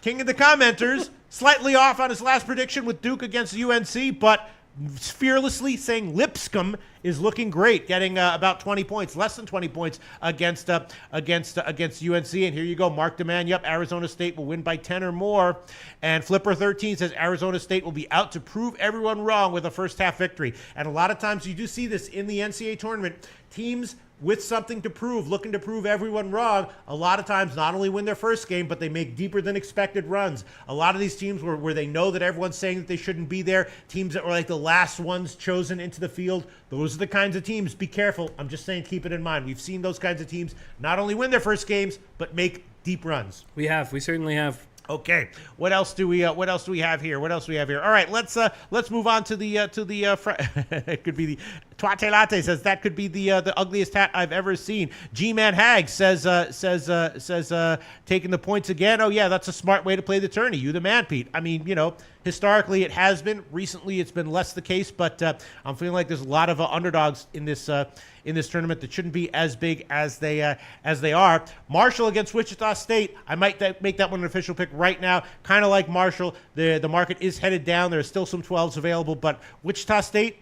King of the commenters, slightly off on his last prediction with Duke against UNC, but fearlessly saying Lipscomb is looking great, getting about 20 points, less than 20 points against UNC. And here you go, Mark Demand. Yep, Arizona State will win by 10 or more. And Flipper 13 says Arizona State will be out to prove everyone wrong with a first half victory. And a lot of times you do see this in the NCAA tournament. Teams with something to prove, looking to prove everyone wrong, a lot of times not only win their first game, but they make deeper than expected runs. A lot of these teams where they know that everyone's saying that they shouldn't be there, teams that were like the last ones chosen into the field, those are the kinds of teams. Be careful. I'm just saying, keep it in mind. We've seen those kinds of teams not only win their first games, but make deep runs. We certainly have. Okay, what else do we have here? All right, let's move on to the it could be the Twate Latte says that could be the ugliest hat I've ever seen. G-Man Hag says taking the points again. Oh yeah, that's a smart way to play the tourney. You the man, Pete. I mean, historically it has been. Recently it's been less the case, but I'm feeling like there's a lot of underdogs in this tournament that shouldn't be as big as they are. Marshall against Wichita State. I might make that one an official pick right now. Kind of like Marshall. The market is headed down. There's still some 12s available, but Wichita State,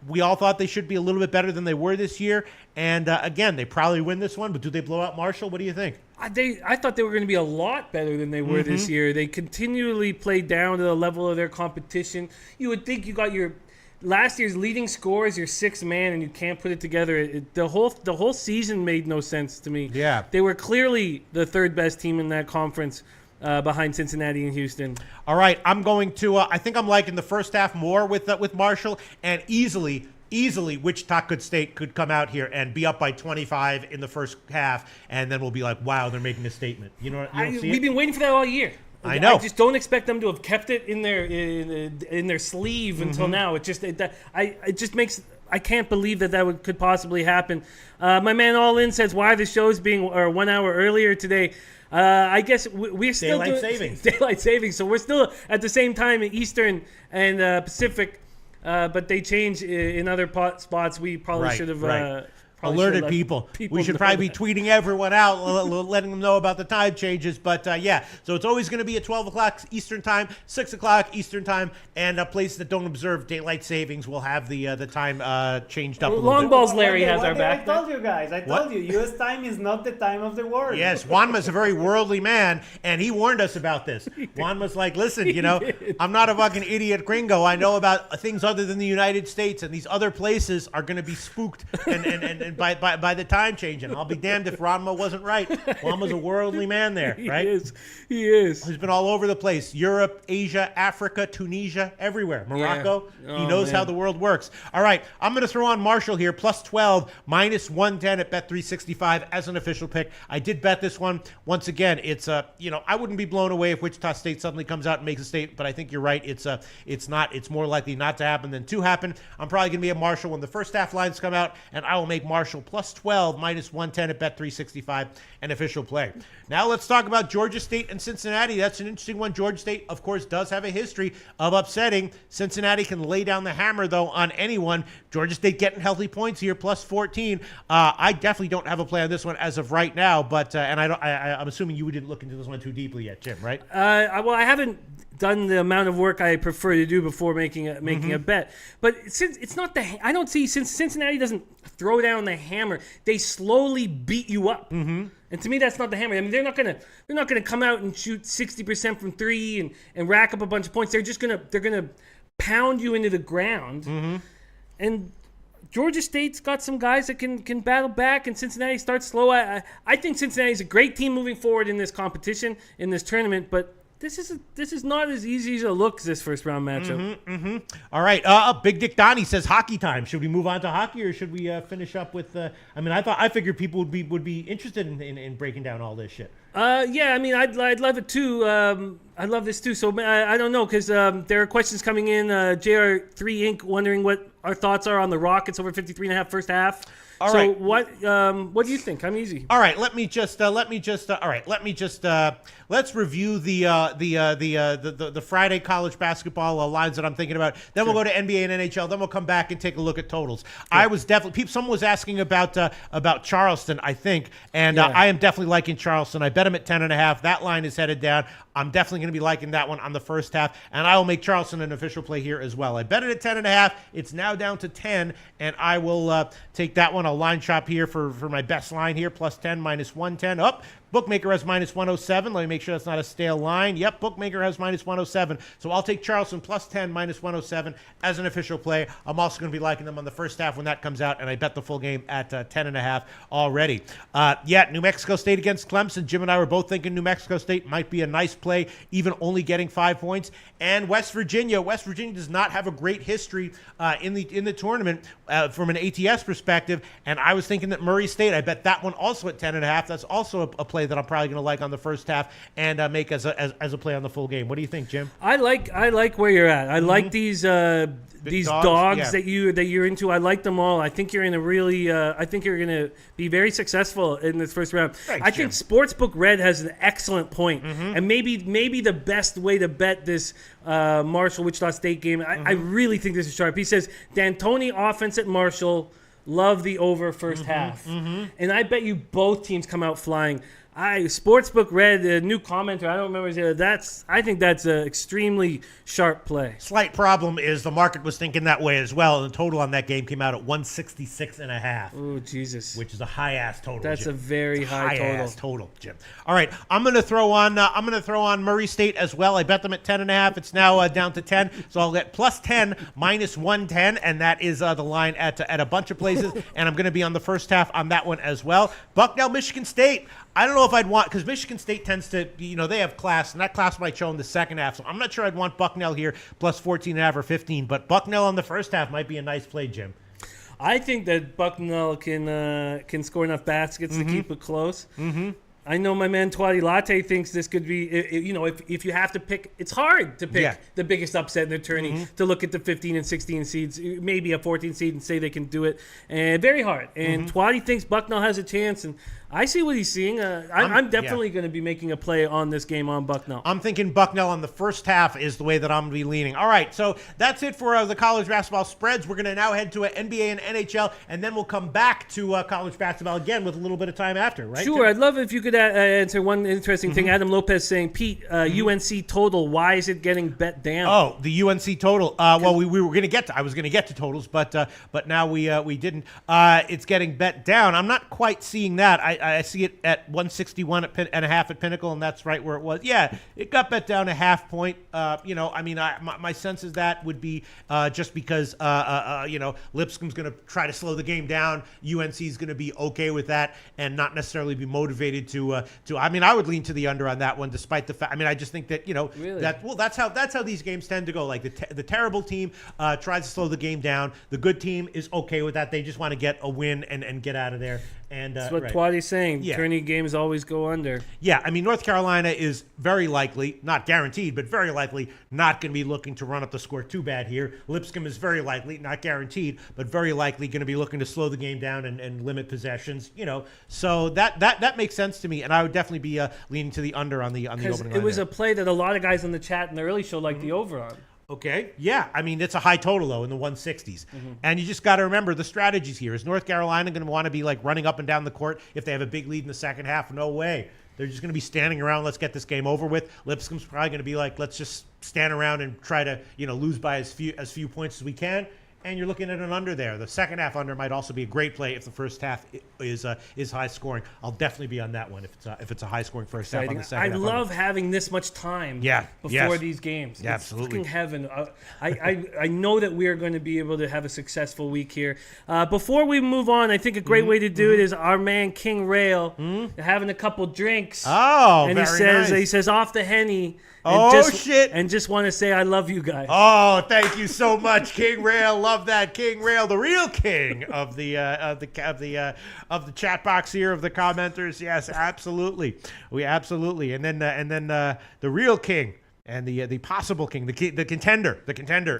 We all thought they should be a little bit better than they were this year. And again, they probably win this one, but do they blow out Marshall? What do you think? I thought they were going to be a lot better than they were this year. They continually played down to the level of their competition. You would think you got your last year's leading scorer as your sixth man, and you can't put it together. The whole season made no sense to me. Yeah. They were clearly the third best team in that conference behind Cincinnati and Houston. All right, I'm going to. I think I'm liking the first half more with Marshall, and easily Wichita State could come out here and be up by 25 in the first half, and then we'll be like, wow, they're making a statement. You know, We've been waiting for that all year. I know. I just don't expect them to have kept it in their sleeve until now. It just makes. I can't believe that could possibly happen. My man All In says, why the show's being 1 hour earlier today. I guess we're still daylight savings. So we're still at the same time in Eastern and Pacific, but they change in other spots. We probably should have alerted people. We should probably be tweeting everyone out, letting them know about the time changes. But yeah, so it's always going to be at 12 o'clock Eastern time, 6 o'clock Eastern time, and places that don't observe daylight savings will have the time changed up a little Long bit. Balls Larry has our back. I told you guys. I told you. U.S. time is not the time of the world. Yes, Juanma's a very worldly man, and he warned us about this. Juanma's like, listen, I'm not a fucking idiot gringo. I know about things other than the United States, and these other places are going to be spooked and by the time changing. I'll be damned if Juanma wasn't right. Juanma's a worldly man there, right? He is. He's been all over the place. Europe, Asia, Africa, Tunisia, everywhere. Morocco. Yeah. He knows how the world works. All right, I'm going to throw on Marshall here, plus 12, minus 110 at Bet365 as an official pick. I did bet this one. Once again, it's I wouldn't be blown away if Wichita State suddenly comes out and makes a statement, but I think you're right. It's not. It's more likely not to happen than to happen. I'm probably going to be a Marshall when the first half lines come out, and I will make Marshall plus 12, minus 110 at Bet365, an official play. Now let's talk about Georgia State and Cincinnati. That's an interesting one. Georgia State, of course, does have a history of upsetting. Cincinnati can lay down the hammer, though, on anyone. Georgia State getting healthy points here, plus 14. I definitely don't have a play on this one as of right now, but I'm assuming you didn't look into this one too deeply yet, Jim, right? I haven't done the amount of work I prefer to do before making a bet. But since it's not since Cincinnati doesn't throw down the hammer, they slowly beat you up. And to me, that's not the hammer. I mean, they're not gonna come out and shoot 60% from three and rack up a bunch of points. They're gonna pound you into the ground. And Georgia State's got some guys that can battle back, and Cincinnati starts slow. I think Cincinnati's a great team moving forward in this competition, in this tournament, but this is not as easy as it looks, this first round matchup. All right. Big Dick Donnie says hockey time. Should we move on to hockey, or should we finish up with? I figured people would be interested in breaking down all this shit. Yeah, I mean, I'd love it too. I'd love this too. So I don't know, because there are questions coming in. JR3 Inc. wondering what our thoughts are on the Rockets over 53.5 first half. All so right. What do you think? I'm easy. All right, let's review the Friday college basketball lines that I'm thinking about. Then we'll go to NBA and NHL. Then we'll come back and take a look at totals. Sure. I was definitely someone was asking about Charleston, I think, and I am definitely liking Charleston. I bet him at 10.5. That line is headed down. I'm definitely going to be liking that one on the first half, and I will make Charleston an official play here as well. I bet it at 10.5. It's now down to 10, and I will take that one. I'll line shop here for my best line here, plus 10, minus 110. Up. Bookmaker has minus 107. Let me make sure that's not a stale line. Yep, Bookmaker has minus 107. So I'll take Charleston plus 10, minus 107 as an official play. I'm also going to be liking them on the first half when that comes out, and I bet the full game at 10.5 already. New Mexico State against Clemson. Jim and I were both thinking New Mexico State might be a nice play, even only getting 5 points. And West Virginia. West Virginia does not have a great history in the tournament from an ATS perspective, and I was thinking that Murray State, I bet that one also at 10.5. That's also a play that I'm probably going to like on the first half and make as a play on the full game. What do you think, Jim? I like where you're at. I like these dogs that you're into. I like them all. I think you're in a really. I think you're going to be very successful in this first round. Thanks, I think Sportsbook Red has an excellent point. And maybe the best way to bet this Marshall Wichita State game. I really think this is sharp. He says D'Antoni offense at Marshall. Love the over first half. And I bet you both teams come out flying. Sportsbook read a new commenter. I don't remember. I think that's an extremely sharp play. Slight problem is the market was thinking that way as well, and the total on that game came out at 166.5. Oh, Jesus. Which is a high-ass total, That's Jim. a very high total. High-ass total, Jim. All right, I'm going to throw on Murray State as well. I bet them at 10.5. It's now down to 10, so I'll get plus 10, minus 110, and that is the line at a bunch of places, and I'm going to be on the first half on that one as well. Bucknell, Michigan State. I don't know if I'd want, because Michigan State tends to, they have class, and that class might show in the second half. So I'm not sure I'd want Bucknell here plus 14.5 or 15, but Bucknell on the first half might be a nice play, Jim. I think that Bucknell can score enough baskets to keep it close. Mm-hmm. I know my man Twatty Latte thinks this could be, if you have to pick, it's hard to pick the biggest upset in the tourney, to look at the 15 and 16 seeds, maybe a 14 seed and say they can do it. And very hard. And Twatty thinks Bucknell has a chance, and I see what he's seeing. I'm definitely going to be making a play on this game on Bucknell. I'm thinking Bucknell on the first half is the way that I'm going to be leaning. All right, so that's it for the college basketball spreads. We're going to now head to NBA and NHL, and then we'll come back to college basketball again with a little bit of time after, right? Sure. I'd love if you could answer one interesting thing. Adam Lopez saying, Pete, UNC total, why is it getting bet down? Oh, the UNC total. Well, we were going to get to. I was going to get to totals, but now we didn't. It's getting bet down. I'm not quite seeing that. I see it at 161 and a half at Pinnacle, and that's right where it was. Yeah, it got bet down a half point. My sense is that would be just because Lipscomb's going to try to slow the game down. UNC is going to be okay with that and not necessarily be motivated to. I would lean to the under on that one, despite the fact. I just think that really? That's how these games tend to go. Like the terrible team tries to slow the game down. The good team is okay with that. They just want to get a win and get out of there. And that's what Twatty's saying. Yeah. Tourney games always go under. Yeah, North Carolina is very likely, not guaranteed, but very likely not going to be looking to run up the score too bad here. Lipscomb is very likely, not guaranteed, but very likely going to be looking to slow the game down and limit possessions. So that makes sense to me, and I would definitely be leaning to the under on the opening line. It was a play that a lot of guys in the chat in the early show liked the over on. Okay. Yeah. It's a high total, though, in the 160s. And you just got to remember the strategies here. Is North Carolina going to want to be running up and down the court if they have a big lead in the second half? No way. They're just going to be standing around. Let's get this game over with. Lipscomb's probably going to be let's just stand around and try to, lose by as few points as we can. And you're looking at an under there. The second half under might also be a great play if the first half is high scoring. I'll definitely be on that one if it's a high scoring first half on the second half. I love having this much time before these games. Yeah, it's absolutely. Fucking heaven. I know that we are going to be able to have a successful week here. Before we move on, I think a great way to do it is our man King Rail having a couple drinks. Oh, and he says off the Henny. Shit! And just want to say I love you guys. Oh, thank you so much, King Rail. Love that, King Rail, the real king of the chat box here of the commenters. Yes, absolutely, we absolutely. And then the real king. And the possible king, the contender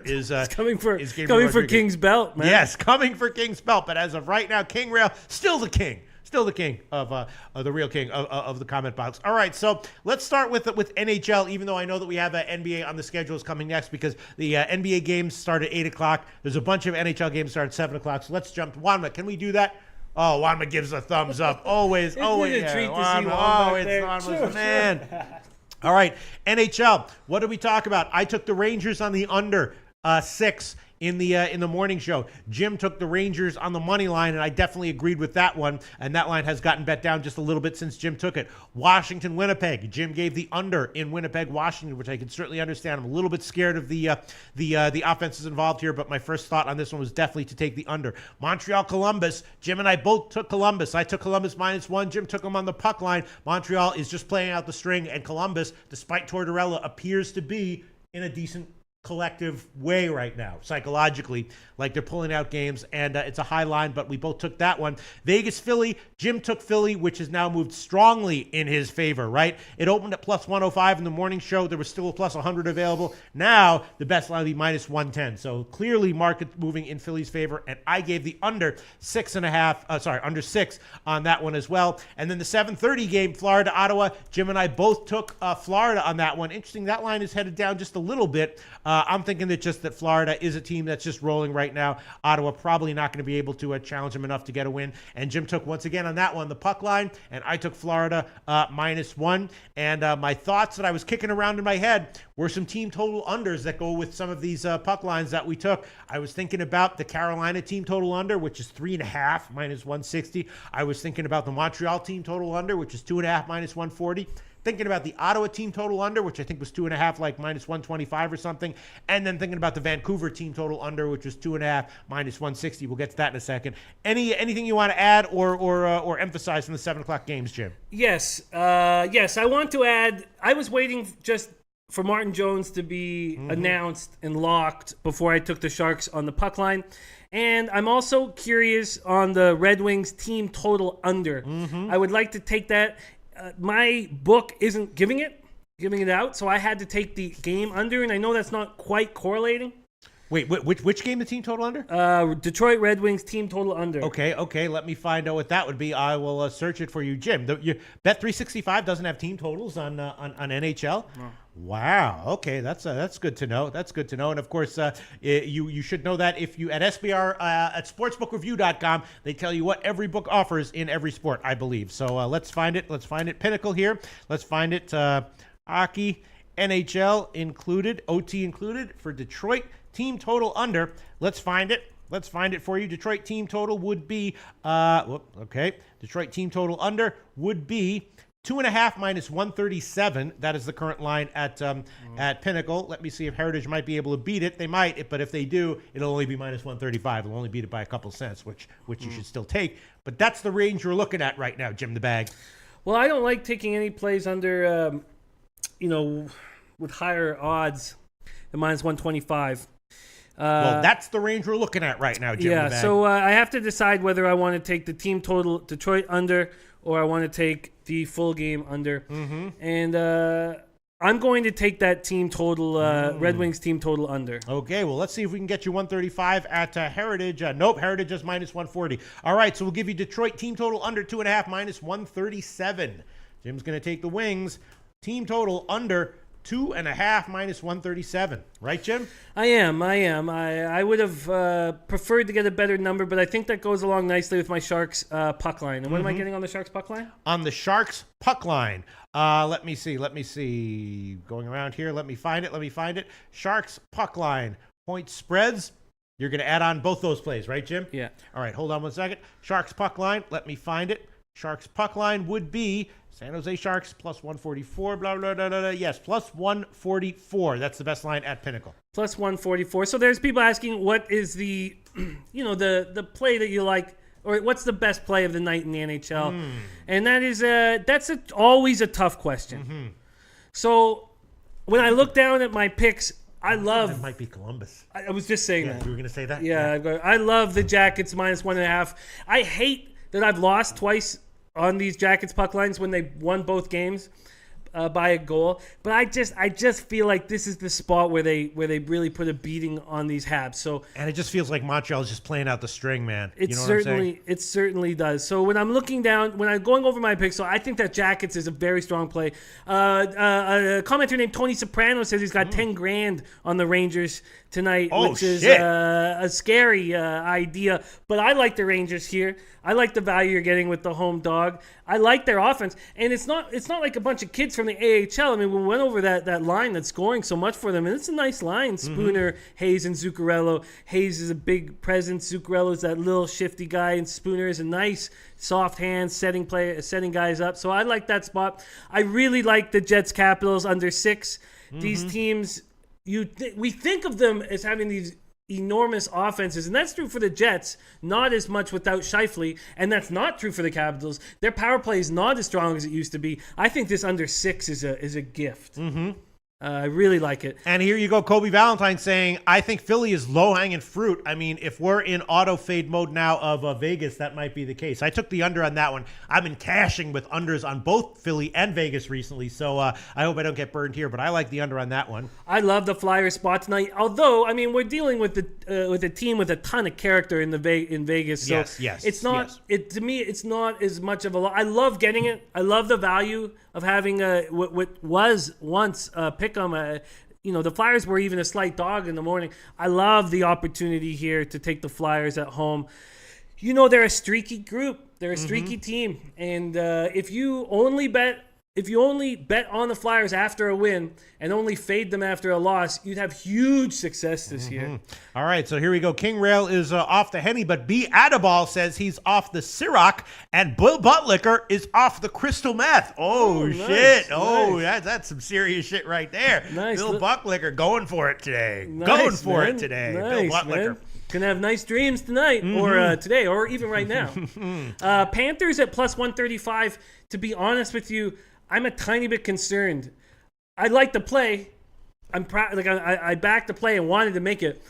is coming for King's belt, man. Yes, coming for King's belt. But as of right now, King Rail still the king. Still the king of the real king of the comment box. All right, so let's start with NHL, even though I know that we have NBA on the schedule is coming next because the NBA games start at 8 o'clock. There's a bunch of NHL games start at 7 o'clock, so let's jump. Wanma, can we do that? Oh, Wanma gives a thumbs up. Always. It's a treat to see Wanma's man. All right, NHL, what did we talk about? I took the Rangers on the under 6 in the morning show. Jim took the Rangers on the money line, and I definitely agreed with that one. And that line has gotten bet down just a little bit since Jim took it. Washington, Winnipeg. Jim gave the under in Winnipeg, Washington, which I can certainly understand. I'm a little bit scared of the offenses involved here, but my first thought on this one was definitely to take the under. Montreal, Columbus. Jim and I both took Columbus. I took Columbus -1. Jim took them on the puck line. Montreal is just playing out the string, and Columbus, despite Tortorella, appears to be in a decent collective way right now, psychologically, like they're pulling out games, and it's a high line, but we both took that one. Vegas, Philly. Jim took Philly, which has now moved strongly in his favor, right? It opened at +105 in the morning show. There was still a +100 available. Now the best line will be -110. So clearly market moving in Philly's favor, and I gave the under 6.5, under 6 on that one as well. And then the 7:30 game, Florida, Ottawa. Jim and I both took Florida on that one. Interesting, that line is headed down just a little bit. I'm thinking that Florida is a team that's just rolling right now. Ottawa probably not going to be able to challenge them enough to get a win. And Jim took, once again, on that one, the puck line, and I took Florida -1. And my thoughts that I was kicking around in my head were some team total unders that go with some of these puck lines that we took. I was thinking about the Carolina team total under, which is 3.5 -160. I was thinking about the Montreal team total under, which is 2.5 -140. Thinking about the Ottawa team total under, which I think was 2.5, like -125 or something. And then thinking about the Vancouver team total under, which was 2.5 -160. We'll get to that in a second. Anything you want to add or emphasize from the 7 o'clock games, Jim? Yes. I want to add, I was waiting just for Martin Jones to be announced and locked before I took the Sharks on the puck line. And I'm also curious on the Red Wings team total under. I would like to take that. My book isn't giving it out, so I had to take the game under, and I know that's not quite correlating. Wait, which game the team total under? Detroit Red Wings team total under. Okay. Let me find out what that would be. I will search it for you, Jim. Bet365 doesn't have team totals on NHL. No. Wow. Okay, that's good to know. That's good to know. And of course, you should know that if you at SBR at sportsbookreview.com, they tell you what every book offers in every sport, I believe. So let's find it. Let's find it. Pinnacle here. Let's find it. Hockey, NHL included, OT included for Detroit team total under. Let's find it. Let's find it for you. Detroit team total would be Detroit team total under would be 2.5 -137. That is the current line at Pinnacle. Let me see if Heritage might be able to beat it. They might, but if they do, it'll only be -135. It'll only beat it by a couple cents, which you should still take. But that's the range you're looking at right now, Jim the Bag. Well, I don't like taking any plays under, with higher odds than -125. Well, that's the range we're looking at right now, Jim the Bag. Yeah, so I have to decide whether I want to take the team total Detroit under or I want to take the full game under. And I'm going to take that team total, Red Wings team total under. Okay, well, let's see if we can get you 135 at Heritage. Nope, Heritage is -140. All right, so we'll give you Detroit team total under 2.5 -137. Jim's going to take the Wings team total under 2.5 -137. Right, Jim? I am. I would have preferred to get a better number, but I think that goes along nicely with my Sharks puck line. And what am I getting on the Sharks puck line? On the Sharks puck line. Let me see. Going around here. Let me find it. Sharks puck line. Point spreads. You're going to add on both those plays, right, Jim? Yeah. All right, hold on 1 second. Sharks puck line. Let me find it. Sharks puck line would be San Jose Sharks +144, blah, blah, blah, blah, blah. Yes, +144. That's the best line at Pinnacle. +144. So there's people asking what is the, the play that you like, or what's the best play of the night in the NHL? And that is always a tough question. So when I look down at my picks, I love. That might be Columbus. I was just saying that. You were going to say that? Yeah. I love the Jackets -1.5. I hate that I've lost twice on these Jackets puck lines when they won both games by a goal. But I just feel like this is the spot where they really put a beating on these Habs. And it just feels like Montreal is just playing out the string, man. It certainly does. So when I'm looking down, when I'm going over my picks, so I think that Jackets is a very strong play. A commenter named Tony Soprano says he's got 10 grand on the Rangers tonight, which is a scary idea. But I like the Rangers here. I like the value you're getting with the home dog. I like their offense, and it's not like a bunch of kids from the AHL. I mean, we went over that line that's scoring so much for them, and it's a nice line. Spooner, Hayes, and Zuccarello. Hayes is a big presence. Zuccarello is that little shifty guy, and Spooner is a nice soft hand setting guys up. So I like that spot. I really like the Jets Capitals under 6. These teams, we think of them as having these enormous offenses, and that's true for the Jets, not as much without Scheifele, and that's not true for the Capitals. Their power play is not as strong as it used to be. I think this under 6 is a gift. I really like it. And here you go, Kobe Valentine saying, I think Philly is low-hanging fruit. I mean, if we're in auto-fade mode now of Vegas, that might be the case. I took the under on that one. I've been cashing with unders on both Philly and Vegas recently, so I hope I don't get burned here, but I like the under on that one. I love the flyer spot tonight, although, I mean, we're dealing with a team with a ton of character in Vegas, so yes, it's not, to me, it's not as much of a I love getting it. I love the value of having what was once pick 'em. the Flyers were even a slight dog in the morning. I love the opportunity here to take the Flyers at home. They're a streaky group. They're a streaky team. And if you only bet on the Flyers after a win and only fade them after a loss, you'd have huge success this year. All right, so here we go. King Rail is off the Henny, but B. Adabal says he's off the Ciroc, and Bill Buttlicker is off the Crystal Meth. Oh, shit. Nice, Oh, nice. That's some serious shit right there. Nice. Bill Buttlicker going for it today. Nice, going for man. it today. Nice, Bill Buttlicker. man. Gonna have nice dreams tonight, or today, or even right now. Panthers at plus 135. To be honest with you, I'm a tiny bit concerned. I like the play. I'm proud. I backed the play and wanted to make it,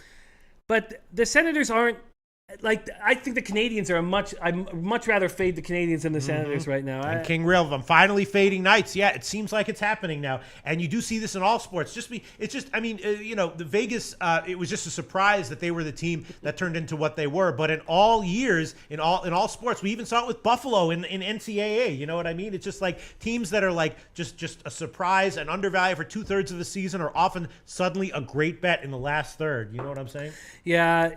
but the Senators aren't. I think the Canadians are I'd much rather fade the Canadians than the Senators right now. And King Rail, I'm finally fading Knights. Yeah, it seems like it's happening now, and you do see this in all sports. The Vegas. It was just a surprise that they were the team that turned into what they were. But in all years, in all sports, we even saw it with Buffalo in NCAA. You know what I mean? It's just like teams that are like just a surprise and undervalued for 2/3 of the season are often suddenly a great bet in the last third. You know what I'm saying? Yeah.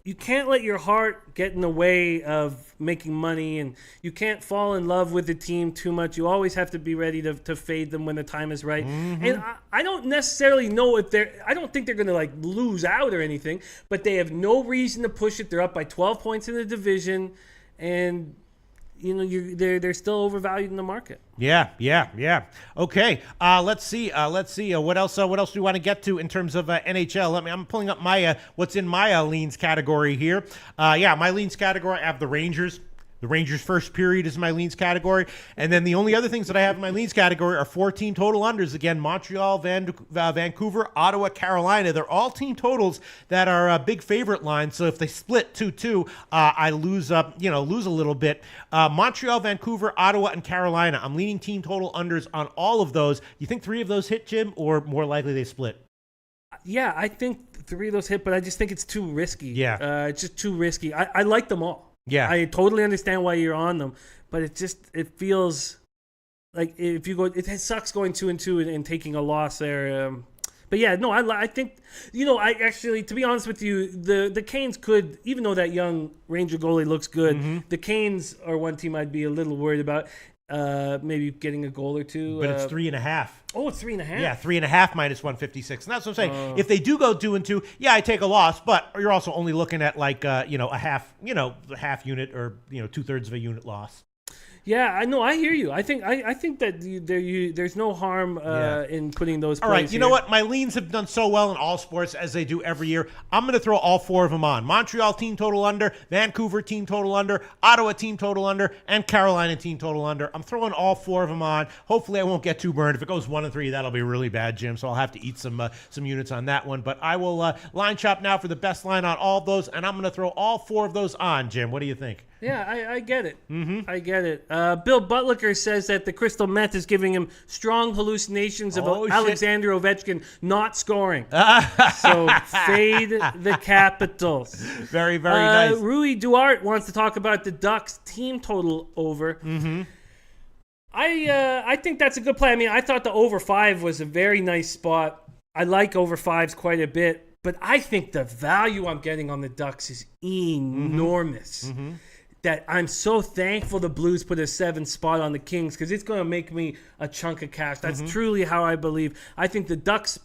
You can't let your heart get in the way of making money, and you can't fall in love with the team too much. You always have to be ready to fade them when the time is right. And I don't necessarily know I don't think they're going to lose out or anything, but they have no reason to push it. They're up by 12 points in the division, and they're still overvalued in the market. Yeah. Okay. Let's see. What else do we want to get to in terms of NHL? I'm pulling up my what's in my leans category here. My leans category. I have the Rangers. The Rangers' first period is my leans category. And then the only other things that I have in my leans category are 14 total unders. Again, Montreal, Vancouver, Ottawa, Carolina. They're all team totals that are big favorite lines. So if they split 2-2, I lose a little bit. Montreal, Vancouver, Ottawa, and Carolina. I'm leaning team total unders on all of those. You think 3 of those hit, Jim, or more likely they split? Yeah, I think 3 of those hit, but I just think it's too risky. Yeah. It's just too risky. I like them all. Yeah, I totally understand why you're on them, but it feels like if you go, it sucks going 2-2 and taking a loss there. But yeah, no, I think I actually, to be honest with you, the Canes could, even though that young Ranger goalie looks good, the Canes are one team I'd be a little worried about. Maybe getting a goal or two. But it's 3.5. Oh, it's 3.5. Yeah, 3.5 minus 156, and that's what I'm saying. If they do go 2-2, yeah, I take a loss, but you're also only looking at a half unit or 2/3 of a unit loss. Yeah, I know. I hear you. I think that there's no harm in putting those. All right, you know what? My leans have done so well in all sports as they do every year. I'm going to throw all 4 of them on. Montreal team total under, Vancouver team total under, Ottawa team total under, and Carolina team total under. I'm throwing all 4 of them on. Hopefully, I won't get too burned. If it goes 1-3, that'll be really bad, Jim. So I'll have to eat some units on that one. But I will line chop now for the best line on all of those, and I'm going to throw all 4 of those on, Jim. What do you think? Yeah, I get it. I get it. Bill Buttlicker says that the crystal meth is giving him strong hallucinations of Alexander Ovechkin not scoring. So fade the Capitals. Very, very nice. Rui Duarte wants to talk about the Ducks team total over. I think that's a good play. I mean, I thought the over 5 was a very nice spot. I like over 5s quite a bit, but I think the value I'm getting on the Ducks is enormous. That I'm so thankful the Blues put a 7th spot on the Kings, because it's going to make me a chunk of cash. That's truly how I believe. I think the Ducks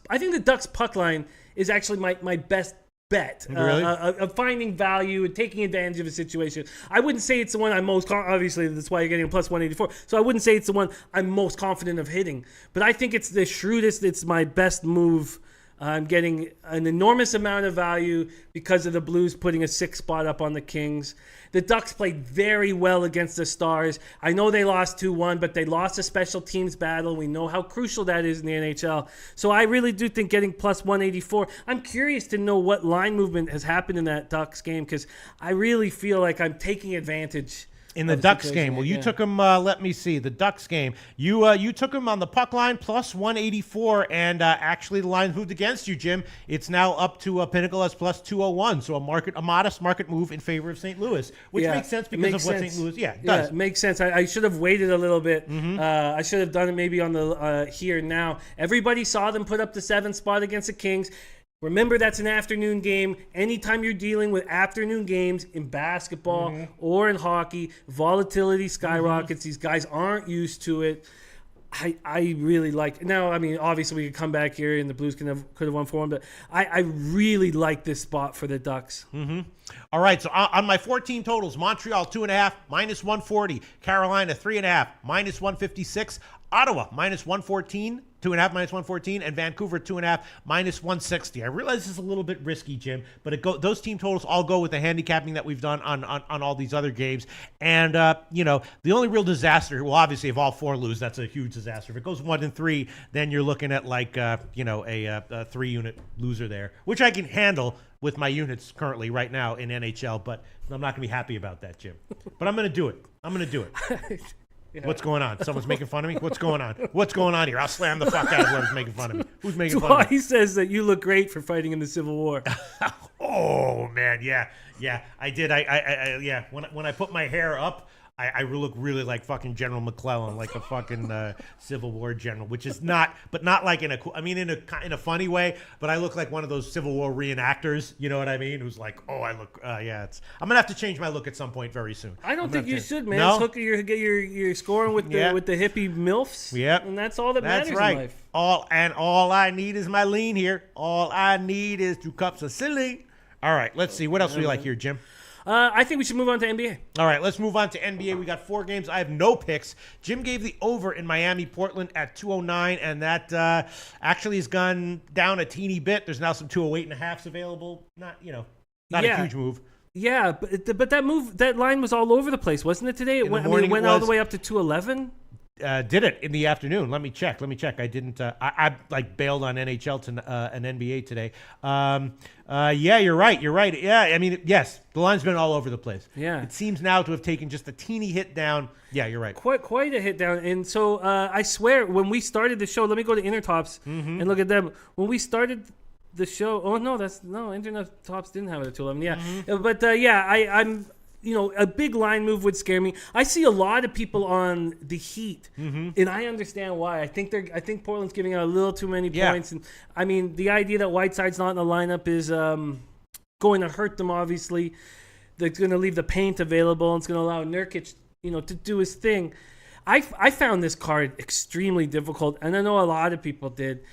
puck line is actually my best bet of finding value and taking advantage of a situation. I wouldn't say it's the one I'm most obviously that's why you're getting a plus 184. So I wouldn't say it's the one I'm most confident of hitting, but I think it's the shrewdest. It's my best move. I'm getting an enormous amount of value because of the Blues putting a 6th spot up on the Kings. The Ducks played very well against the Stars. I know they lost 2-1, but they lost a special teams battle. We know how crucial that is in the NHL. So I really do think getting plus 184. I'm curious to know what line movement has happened in that Ducks game, because I really feel like I'm taking advantage In the of Ducks situation, game. Well, you yeah. took him, let me see, the Ducks game. You took him on the puck line plus 184, and actually the line moved against you, Jim. It's now up to Pinnacle as plus 201, so a modest market move in favor of St. Louis, which Yeah, makes sense it because makes of what sense. St. Louis, it Yeah, does. it makes sense. I should have waited a little bit. Mm-hmm. I should have done it maybe on the here and now. Everybody saw them put up the 7th spot against the Kings. Remember, that's an afternoon game. Anytime you're dealing with afternoon games in basketball Mm-hmm. or in hockey, volatility skyrockets. These guys aren't used to it. I really like. Now, I mean, obviously we could come back here and the Blues could have won for them, but I really like this spot for the Ducks. All right, so on my 14 totals, Montreal 2.5 minus 140, Carolina 3.5 minus 156, Ottawa minus 114, 2.5 minus 114, and Vancouver 2.5 minus 160. I realize this is a little bit risky, Jim, but those team totals all go with the handicapping that we've done on all these other games. And the only real disaster, well, obviously if all 4 lose, that's a huge disaster. If it goes 1-3, then you're looking at like a 3-unit loser there, which I can handle with my units currently right now in NHL, but I'm not going to be happy about that, Jim. But I'm going to do it. Yeah. What's going on? Someone's making fun of me? What's going on? What's going on here? I'll slam the fuck out of whoever's making fun of me. Who's making fun of me? He says that you look great for fighting in the Civil War. Oh, man, yeah, I did. Yeah, when I put my hair up, I look really like fucking General McClellan, like a fucking Civil War general, which is not like in a funny way, but I look like one of those Civil War reenactors, you know what I mean? Who's like, oh, I look, I'm gonna have to change my look at some point very soon. I don't think you should, man. No? Get your scoring with the hippie milfs. Yep. And that's all that matters That's right. in life. All I need is my lean here. All I need is 2 cups of silly. All right, let's see. What else do we like here, Jim? I think we should move on to NBA. All right, let's move on to NBA. We got 4 games. I have no picks. Jim gave the over in Miami, Portland at 209, and that actually has gone down a teeny bit. There's now some 208.5s available. Not a huge move. Yeah, but that line was all over the place, wasn't it today? It went all the way up to 211. Did it in the afternoon? Let me check. I didn't. I like bailed on NHL and NBA today. Yeah, you're right. Yeah, I mean, yes, the line's been all over the place. Yeah, it seems now to have taken just a teeny hit down. Yeah, you're right. Quite a hit down. And so I swear, when we started the show, let me go to Intertops and look at them. When we started the show, Intertops didn't have it at 211. Yeah, but I'm. A big line move would scare me. I see a lot of people on the Heat, and I understand why. I think Portland's giving out a little too many points, and I mean the idea that Whiteside's not in the lineup is going to hurt them. Obviously, they're going to leave the paint available, and it's going to allow Nurkic, to do his thing. I found this card extremely difficult, and I know a lot of people did.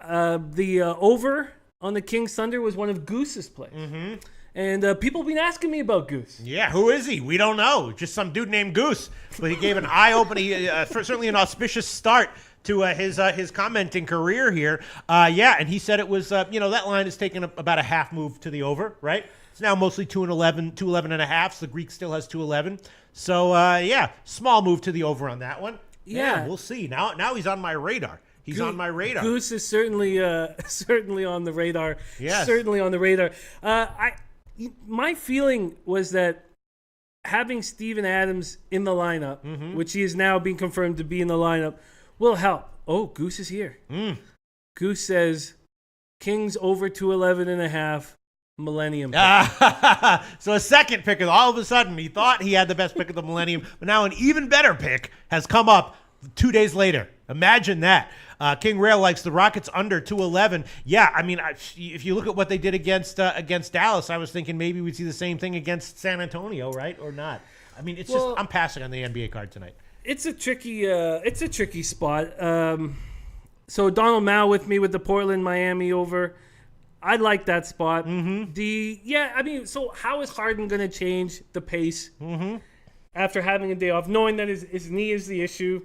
The over on the Kings Thunder was one of Goose's plays. And people have been asking me about Goose. Yeah, who is he? We don't know. Just some dude named Goose. But he gave an eye-opening, certainly an auspicious start to his commenting career here. And he said it was, that line has taken about a half move to the over, right? It's now mostly 211.5. So the Greek still has 211. So, small move to the over on that one. Yeah. We'll see. Now he's on my radar. He's on my radar. Goose is certainly on the radar. Yes. Certainly on the radar. My feeling was that having Steven Adams in the lineup, which he is now being confirmed to be in the lineup, will help. Oh, Goose is here. Goose says, Kings over 211.5, Millennium. So a second pick, all of a sudden, he thought he had the best pick of the Millennium, but now an even better pick has come up 2 days later. Imagine that. King Rail likes the Rockets under 211. Yeah, I mean, if you look at what they did against Dallas, I was thinking maybe we'd see the same thing against San Antonio, right? Or not. I mean, I'm passing on the NBA card tonight. It's a tricky spot. So Donald Mao with me with the Portland Miami over. I like that spot. So how is Harden going to change the pace after having a day off, knowing that his knee is the issue?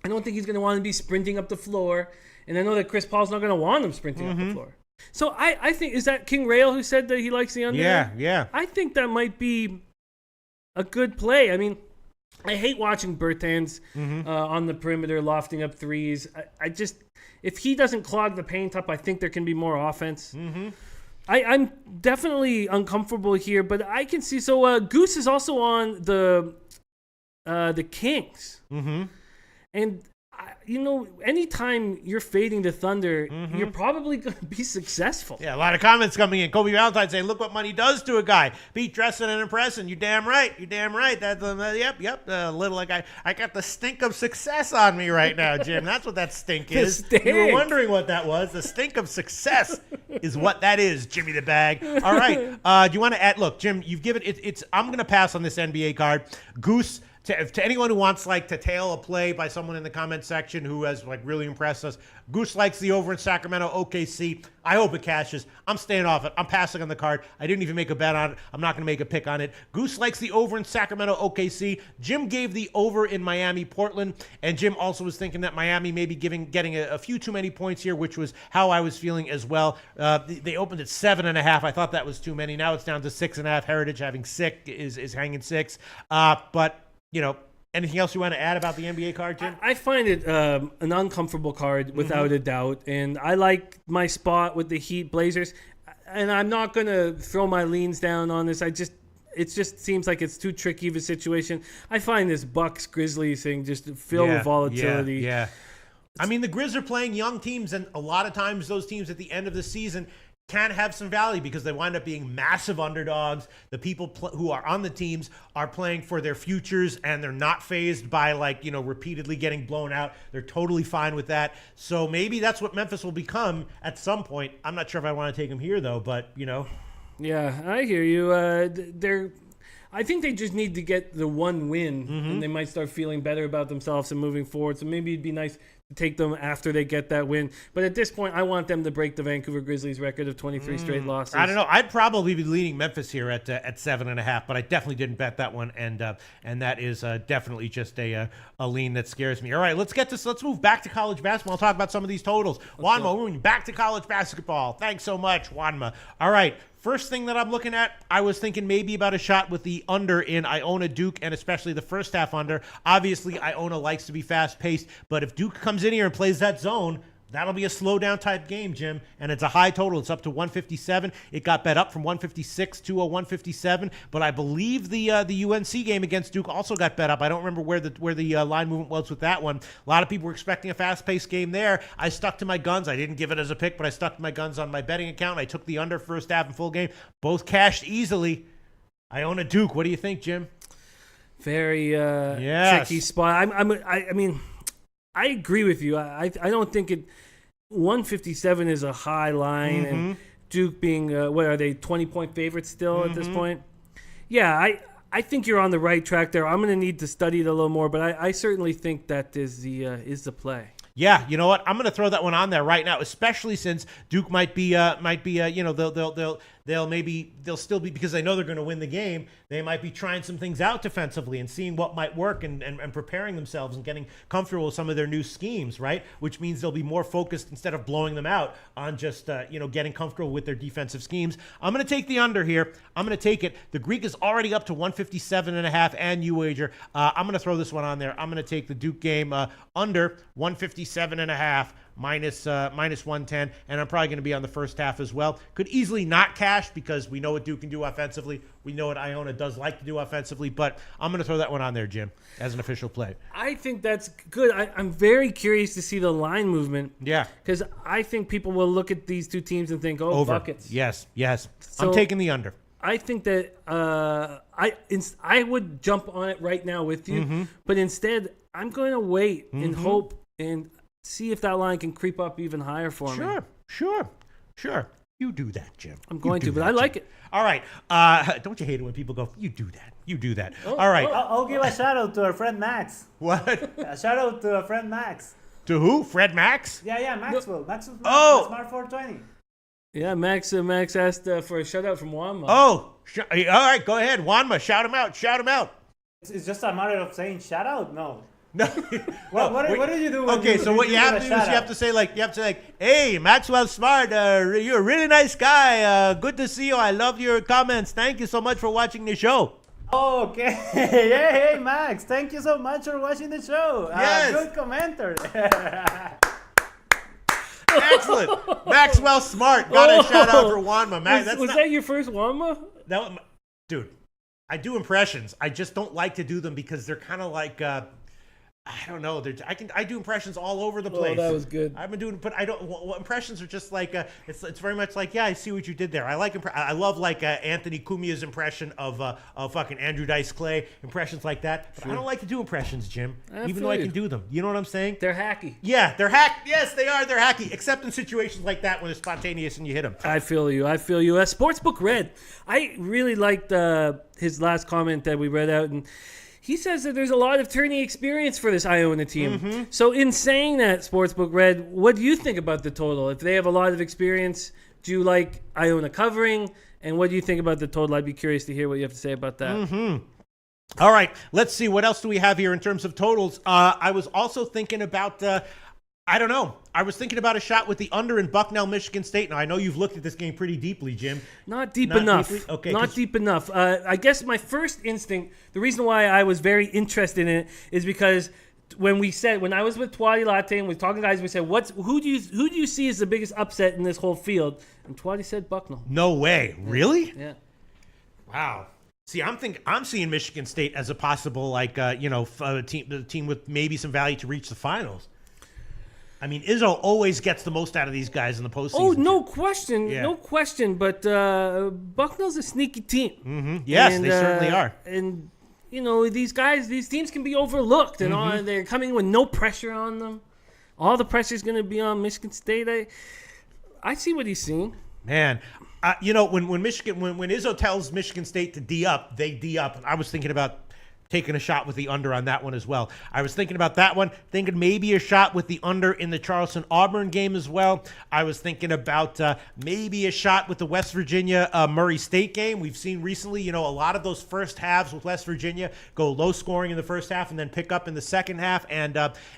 I don't think he's going to want to be sprinting up the floor. And I know that Chris Paul's not going to want him sprinting up the floor. So I think, is that King Rail who said that he likes the under? Yeah. I think that might be a good play. I mean, I hate watching Bertans on the perimeter lofting up threes. I just, if he doesn't clog the paint up, I think there can be more offense. I'm definitely uncomfortable here, but I can see. So Goose is also on the Kings, and anytime you're fading the Thunder, you're probably going to be successful. Yeah, a lot of comments coming in. Kobe Valentine saying, "Look what money does to a guy. Beat, dressing, and impressing." You're damn right. You're damn right. That's yep. A little like I got the stink of success on me right now, Jim. That's what that stink is. Stink. You were wondering what that was. The stink of success is what that is, Jimmy the Bag. All right. Do you want to add? Look, Jim, you've given it. I'm going to pass on this NBA card. Goose. To anyone who wants to tail a play by someone in the comment section who has really impressed us, Goose likes the over in Sacramento OKC. I hope it cashes. I'm staying off it. I'm passing on the card. I didn't even make a bet on it. I'm not going to make a pick on it. Goose likes the over in Sacramento OKC. Jim gave the over in Miami Portland, and Jim also was thinking that Miami may be getting a few too many points here, which was how I was feeling as well. They opened at 7.5. I thought that was too many. Now it's down to 6.5. Heritage having 6 is hanging 6. But anything else you want to add about the NBA card, Jim? I find it an uncomfortable card without a doubt, and I like my spot with the Heat Blazers, and I'm not going to throw my leans down on this. It just seems like it's too tricky of a situation. I find this Bucks Grizzlies thing just filled with volatility. Yeah. I mean, the Grizz are playing young teams, and a lot of times those teams at the end of the season can have some value because they wind up being massive underdogs. The people who are on the teams are playing for their futures, and they're not fazed by repeatedly getting blown out. They're totally fine with that. So maybe that's what Memphis will become at some point. I'm not sure if I want to take them here though, but Yeah, I hear you. I think they just need to get the one win, and they might start feeling better about themselves and moving forward. So maybe it'd be nice to take them after they get that win. But at this point, I want them to break the Vancouver Grizzlies record of 23 straight losses. I don't know. I'd probably be leading Memphis here at 7.5, but I definitely didn't bet that one, and that is definitely just a lean that scares me. All right, let's move back to college basketball. I'll talk about some of these totals. Juanma, we're moving back to college basketball. Thanks so much, Juanma. All right. First thing that I'm looking at, I was thinking maybe about a shot with the under in Iona Duke, and especially the first half under. Obviously, Iona likes to be fast-paced, but if Duke comes in here and plays that zone, that'll be a slow-down type game, Jim, and it's a high total. It's up to 157. It got bet up from 156 to 157, but I believe the UNC game against Duke also got bet up. I don't remember where the line movement was with that one. A lot of people were expecting a fast-paced game there. I stuck to my guns. I didn't give it as a pick, but I stuck to my guns on my betting account. I took the under first half and full game. Both cashed easily. Iona Duke. What do you think, Jim? Very tricky spot. I mean, I agree with you. I don't think 157 is a high line, and Duke being what are they 20-point favorites still at this point? Yeah, I think you're on the right track there. I'm going to need to study it a little more, but I certainly think that is the play. Yeah, you know what? I'm going to throw that one on there right now, especially since Duke might be they'll still be, because they know they're going to win the game, they might be trying some things out defensively and seeing what might work and preparing themselves and getting comfortable with some of their new schemes, right? Which means they'll be more focused instead of blowing them out on just getting comfortable with their defensive schemes. I'm going to take the under here. I'm going to take it. The Greek is already up to 157.5 and you wager. I'm going to throw this one on there. I'm going to take the Duke game under 157.5. Minus 110, and I'm probably going to be on the first half as well. Could easily not cash because we know what Duke can do offensively. We know what Iona does like to do offensively, but I'm going to throw that one on there, Jim, as an official play. I think that's good. I'm very curious to see the line movement. Yeah. Because I think people will look at these two teams and think, over. Buckets. Yes. So, I'm taking the under. I think that I would jump on it right now with you, but instead I'm going to wait and hope and see if that line can creep up even higher for me. Sure. You do that, Jim. I'm going to, but I like it. All right. Don't you hate it when people go, you do that. All right. I'll give a shout out to our friend Max. What? A shout out to our friend Max. To who? Fred Max? Yeah, Maxwell. Maxwell. Oh. Smart 420. Yeah, Max asked for a shout out from Juanma. Oh. All right. Go ahead. Juanma, shout him out. It's just a matter of saying shout out? No. No. What do you do? Okay, so what you have to do is you have to say, hey, Maxwell Smart, you're a really nice guy. Good to see you. I love your comments. Thank you so much for watching the show. Oh, okay. Hey, Max. Thank you so much for watching the show. Yes. Good commenter. Excellent. Maxwell Smart. Got a shout out for Wanma. Was that your first Wanma? Dude, I do impressions. I just don't like to do them because they're kind of like I don't know. I do impressions all over the place. Oh, that was good. I've been doing, but I don't. Well, impressions are just like it's very much like, yeah, I see what you did there. I love like Anthony Cumia's impression of fucking Andrew Dice Clay, impressions like that. But I don't like to do impressions, Jim, even though I can do them. You know what I'm saying? They're hacky. Yeah, they're hack. Yes, they are. They're hacky, except in situations like that when it's spontaneous and you hit them. I feel you. Sportsbook Red. I really liked his last comment that we read out, and he says that there's a lot of tourney experience for this Iona team. Mm-hmm. So in saying that, Sportsbook Red, what do you think about the total? If they have a lot of experience, do you like Iona covering? And what do you think about the total? I'd be curious to hear what you have to say about that. Mm-hmm. All right, let's see. What else do we have here in terms of totals? I was also thinking about, I don't know. I was thinking about a shot with the under in Bucknell, Michigan State. Now, I know you've looked at this game pretty deeply, Jim. Not deep enough. Okay, not deep enough. I guess my first instinct, the reason why I was very interested in it is because when I was with Twadi Latte and we were talking guys, we said, who do you see as the biggest upset in this whole field? And Twadi said Bucknell. No way. Really? Yeah. Wow. See, I'm seeing Michigan State as a possible team with maybe some value to reach the finals. I mean, Izzo always gets the most out of these guys in the postseason. Oh, no question. Yeah. No question. But Bucknell's a sneaky team. Mm-hmm. Yes, they certainly are. And, these teams can be overlooked. And they're coming with no pressure on them. All the pressure is going to be on Michigan State. I see what he's seeing. Man, when Izzo tells Michigan State to D up, they D up. And I was thinking about taking a shot with the under on that one as well. I was thinking about that one, thinking maybe a shot with the under in the Charleston-Auburn game as well. I was thinking about maybe a shot with the West Virginia-Murray State game. We've seen recently, a lot of those first halves with West Virginia go low scoring in the first half and then pick up in the second half. And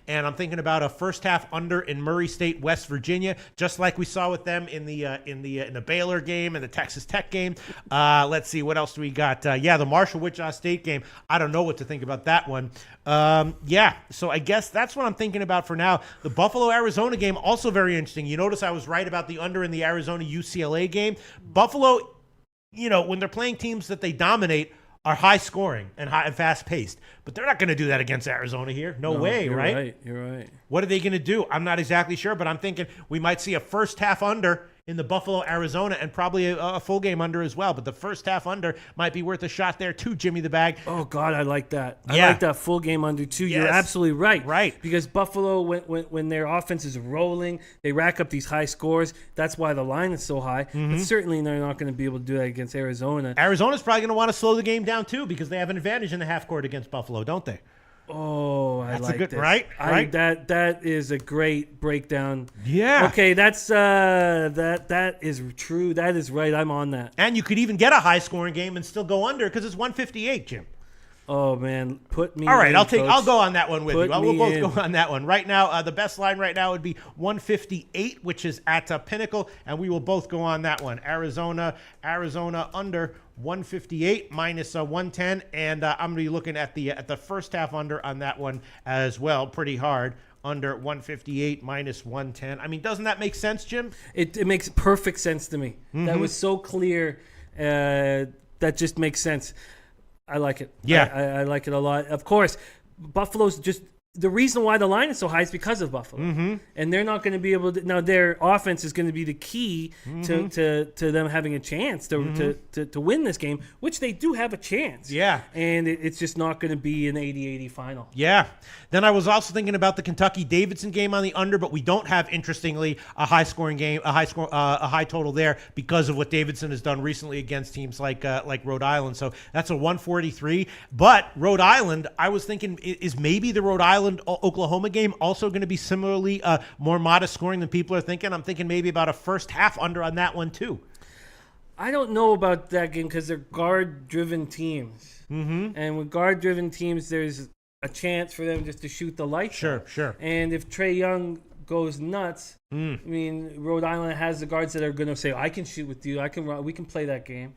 I'm thinking about a first half under in Murray State, West Virginia, just like we saw with them in the Baylor game and the Texas Tech game. Let's see, what else do we got? The Marshall-Wichita State game. I don't know what to think about that one. So I guess that's what I'm thinking about for now. The Buffalo-Arizona game, also very interesting. You notice I was right about the under in the Arizona-UCLA game. Buffalo, when they're playing teams that they dominate, are high scoring and fast paced. But they're not going to do that against Arizona here. No way, right? You're right. What are they going to do? I'm not exactly sure, but I'm thinking we might see a first half under in the Buffalo, Arizona, and probably a full game under as well. But the first half under might be worth a shot there too, Jimmy the Bag. Oh, God, I like that. Yeah. I like that full game under too. Yes. You're absolutely right. Right. Because Buffalo, when their offense is rolling, they rack up these high scores. That's why the line is so high. But certainly they're not going to be able to do that against Arizona. Arizona's probably going to want to slow the game down too because they have an advantage in the half court against Buffalo, don't they? Oh, I That's like a good, this. right? That is a great breakdown. Yeah. Okay, that's that is true. That is right. I'm on that. And you could even get a high scoring game and still go under because it's 158, Jim. Oh man, put me. All right, in, I'll go on that one with you. We'll both in. go on that one right now. The best line right now would be 158, which is at Pinnacle, and we will both go on that one. Arizona under 158 minus 110, and I'm going to be looking at the first half under on that one as well, pretty hard. Under 158 minus 110. I mean, doesn't that make sense, Jim? It makes perfect sense to me. That was so clear. That just makes sense. I like it. Yeah. I like it a lot. Of course, Buffalo's just the reason why the line is so high is because of Buffalo. And they're not going to be able to. Now, their offense is going to be the key to them having a chance to win this game, which they do have a chance. Yeah. And it's just not going to be an 80-80 final. Yeah. Then I was also thinking about the Kentucky-Davidson game on the under, but we don't have, interestingly, a high-scoring game, a high total there because of what Davidson has done recently against teams like Rhode Island. So that's a 143. But Rhode Island, I was thinking, is maybe the Rhode Island-Oklahoma game also going to be similarly more modest scoring than people are thinking? I'm thinking maybe about a first half under on that one, too. I don't know about that game because they're guard-driven teams. And with guard-driven teams, there's a chance for them just to shoot the lights out. Sure. And if Trae Young goes nuts, I mean, Rhode Island has the guards that are going to say, I can shoot with you. We can play that game.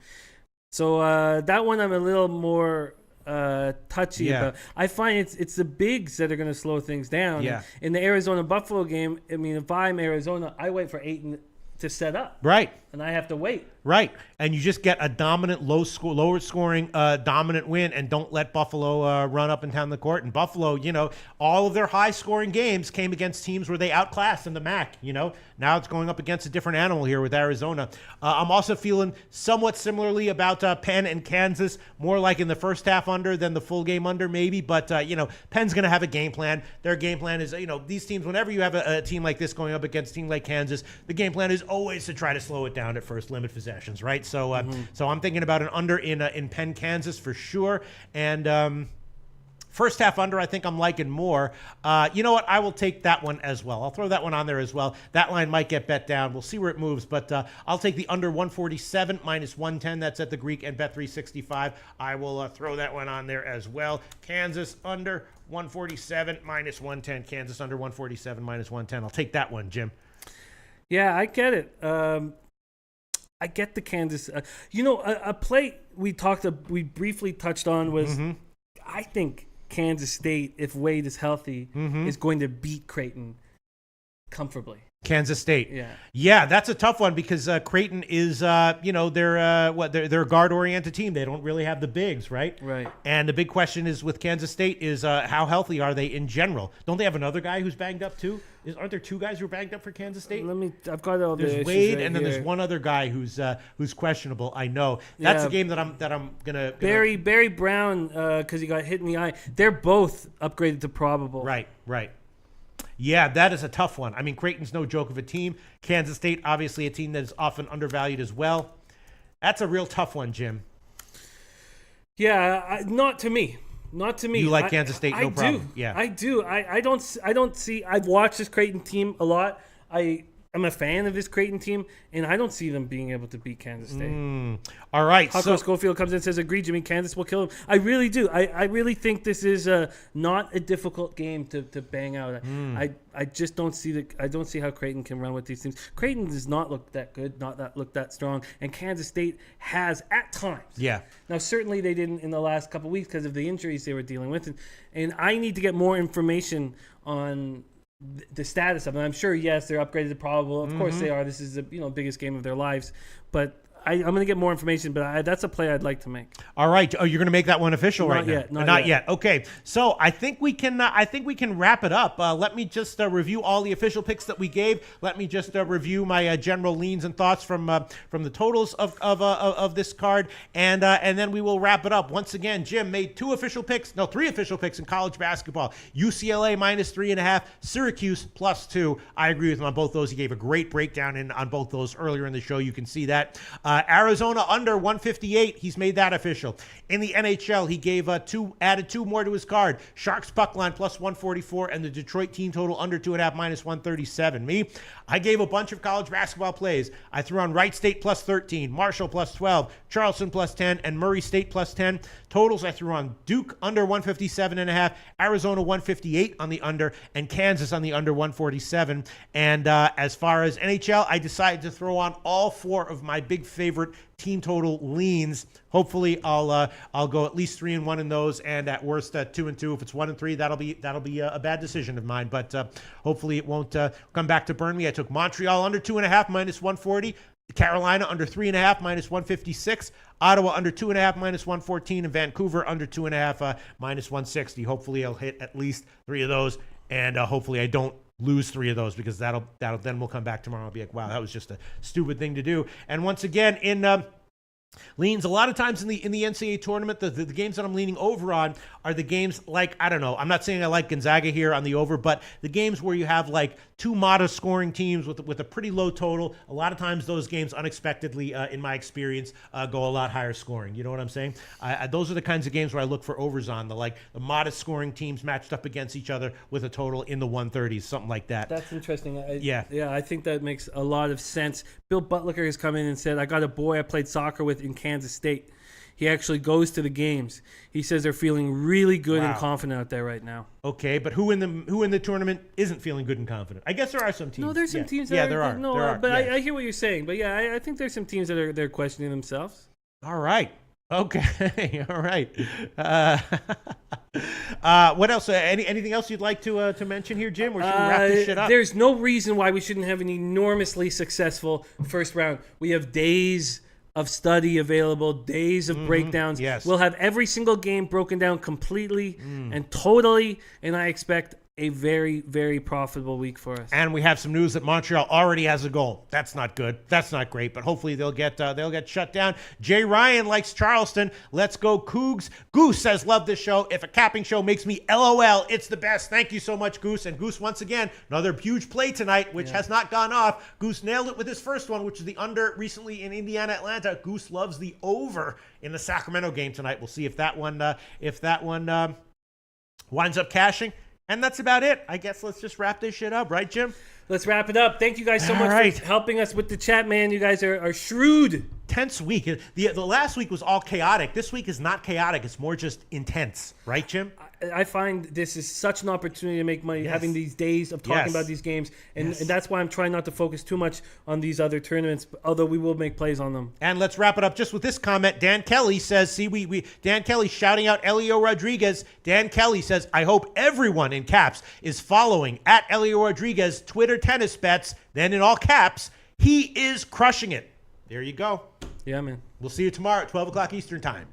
So that one I'm a little more touchy Yeah. about. I find it's the bigs that are going to slow things down. Yeah. In the Arizona Buffalo game, I mean, if I'm Arizona, I wait for Ayton to set up, Right. and I have to wait. Right, and you just get a dominant, lower scoring, dominant win, and don't let Buffalo run up and down the court. And Buffalo, all of their high scoring games came against teams where they outclassed in the MAC. Now it's going up against a different animal here with Arizona. I'm also feeling somewhat similarly about Penn and Kansas, more like in the first half under than the full game under maybe. But Penn's going to have a game plan. Their game plan is, these teams. Whenever you have a team like this going up against a team like Kansas, the game plan is always to try to slow it down at first, limit possessions, right? So I'm thinking about an under in Penn, Kansas for sure. And first half under, I think I'm liking more. You know what? I will take that one as well. I'll throw that one on there as well. That line might get bet down. We'll see where it moves, but I'll take the under 147 minus 110. That's at the Greek and Bet 365. I will throw that one on there as well. Kansas under 147 minus 110. Kansas under 147 minus 110. I'll take that one, Jim. Yeah, I get it. I get the Kansas. A play we briefly touched on was, I think Kansas State, if Wade is healthy, is going to beat Creighton comfortably. Kansas State. Yeah. Yeah, that's a tough one because Creighton is, they're a guard-oriented team. They don't really have the bigs, right? Right. And the big question is with Kansas State is how healthy are they in general? Don't they have another guy who's banged up too? Aren't there two guys who are banged up for Kansas State? I've got all the There's issues Wade, right and then here. there's one other guy who's questionable. I know that's Yeah. a game that I'm gonna Barry Brown, because he got hit in the eye. They're both upgraded to probable. Right. Yeah, that is a tough one. I mean, Creighton's no joke of a team. Kansas State, obviously a team that is often undervalued as well. That's a real tough one, Jim. Yeah, not to me. Not to me. You like Kansas State, no problem. Do. Yeah. I do. I don't see. I've watched this Creighton team a lot. I'm a fan of this Creighton team, and I don't see them being able to beat Kansas State. All right. Huckle Schofield comes in and says, agree, Jimmy, Kansas will kill him. I really do. I really think this is not a difficult game to bang out. I just don't see I don't see how Creighton can run with these teams. Creighton does not look that good, look that strong, and Kansas State has at times. Yeah. Now, certainly they didn't in the last couple of weeks because of the injuries they were dealing with, and I need to get more information on the status of them. I'm sure, yes, they're upgraded to probable. Of course they are. This is the biggest game of their lives. But I'm going to get more information, but that's a play I'd like to make. All right. Oh, you're going to make that one official Not right yet, now? not yet. Okay. So I think we can. Wrap it up. Let me just review all the official picks that we gave. Let me just review my general leans and thoughts from the totals of this card, and then we will wrap it up. Once again, Jim made three official picks in college basketball. UCLA minus 3.5, Syracuse plus 2. I agree with him on both those. He gave a great breakdown on both those earlier in the show. You can see that. Arizona under 158. He's made that official. In the NHL, he gave added two more to his card. Sharks puck line plus 144 and the Detroit team total under 2.5 minus 137. I gave a bunch of college basketball plays. I threw on Wright State plus 13, Marshall plus 12, Charleston plus 10, and Murray State plus 10. Totals, I threw on Duke under 157.5, Arizona 158 on the under, and Kansas on the under 147. And as far as NHL, I decided to throw on all four of my big favorite team total leans. Hopefully, I'll go at least 3-1 in those, and at worst 2-2. If it's 1-3, that'll be a bad decision of mine. But hopefully, it won't come back to burn me. I took Montreal under 2.5 minus 140. Carolina under 3.5 minus 156. Ottawa under 2.5 minus 114, and Vancouver under 2.5 minus 160. Hopefully, I'll hit at least 3 of those, and hopefully, I don't lose 3 of those, because that'll then we'll come back tomorrow and be like, wow, that was just a stupid thing to do. And once again, in leans, a lot of times in the NCAA tournament, the games that I'm leaning over on are the games like, I don't know, I'm not saying I like Gonzaga here on the over, but the games where you have like two modest scoring teams with a pretty low total. A lot of times those games unexpectedly, in my experience, go a lot higher scoring. You know what I'm saying? Those are the kinds of games where I look for overs on, the modest scoring teams matched up against each other with a total in the 130s, something like that. That's interesting. Yeah, I think that makes a lot of sense. Bill Buttlicker has come in and said, I got a boy I played soccer with in Kansas State. He actually goes to the games. He says they're feeling really good and confident out there right now. Okay, but who in the tournament isn't feeling good and confident? I guess there are some teams. No, there's some teams that there are. No, there are. but yeah. I hear what you're saying. But yeah, I think there's some teams that they're questioning themselves. All right. Okay, all right. What else? Anything else you'd like to mention here, Jim? Or should we wrap this shit up? There's no reason why we shouldn't have an enormously successful first round. We have days of study available, days of breakdowns. Yes. We'll have every single game broken down completely and totally, and I expect a very, very profitable week for us. And we have some news that Montreal already has a goal. That's not good. That's not great. But hopefully they'll get shut down. Jay Ryan likes Charleston. Let's go Cougs. Goose says, love this show. If a capping show makes me LOL, it's the best. Thank you so much, Goose. And Goose, once again, another huge play tonight, which has not gone off. Goose nailed it with his first one, which is the under recently in Indiana, Atlanta. Goose loves the over in the Sacramento game tonight. We'll see if that one winds up cashing. And that's about it. I guess let's just wrap this shit up, right, Jim? Let's wrap it up. Thank you guys so much for helping us with the chat, man. You guys are shrewd. Tense week. The last week was all chaotic. This week is not chaotic. It's more just intense, right, Jim? I find this is such an opportunity to make money, having these days of talking about these games. And that's why I'm trying not to focus too much on these other tournaments, although we will make plays on them. And let's wrap it up just with this comment. Dan Kelly says, Dan Kelly shouting out Elio Rodriguez. Dan Kelly says, I hope everyone in caps is following at Elio Rodriguez Twitter tennis bets. Then in all caps, he is crushing it. There you go. Yeah, man. We'll see you tomorrow at 12 o'clock Eastern time.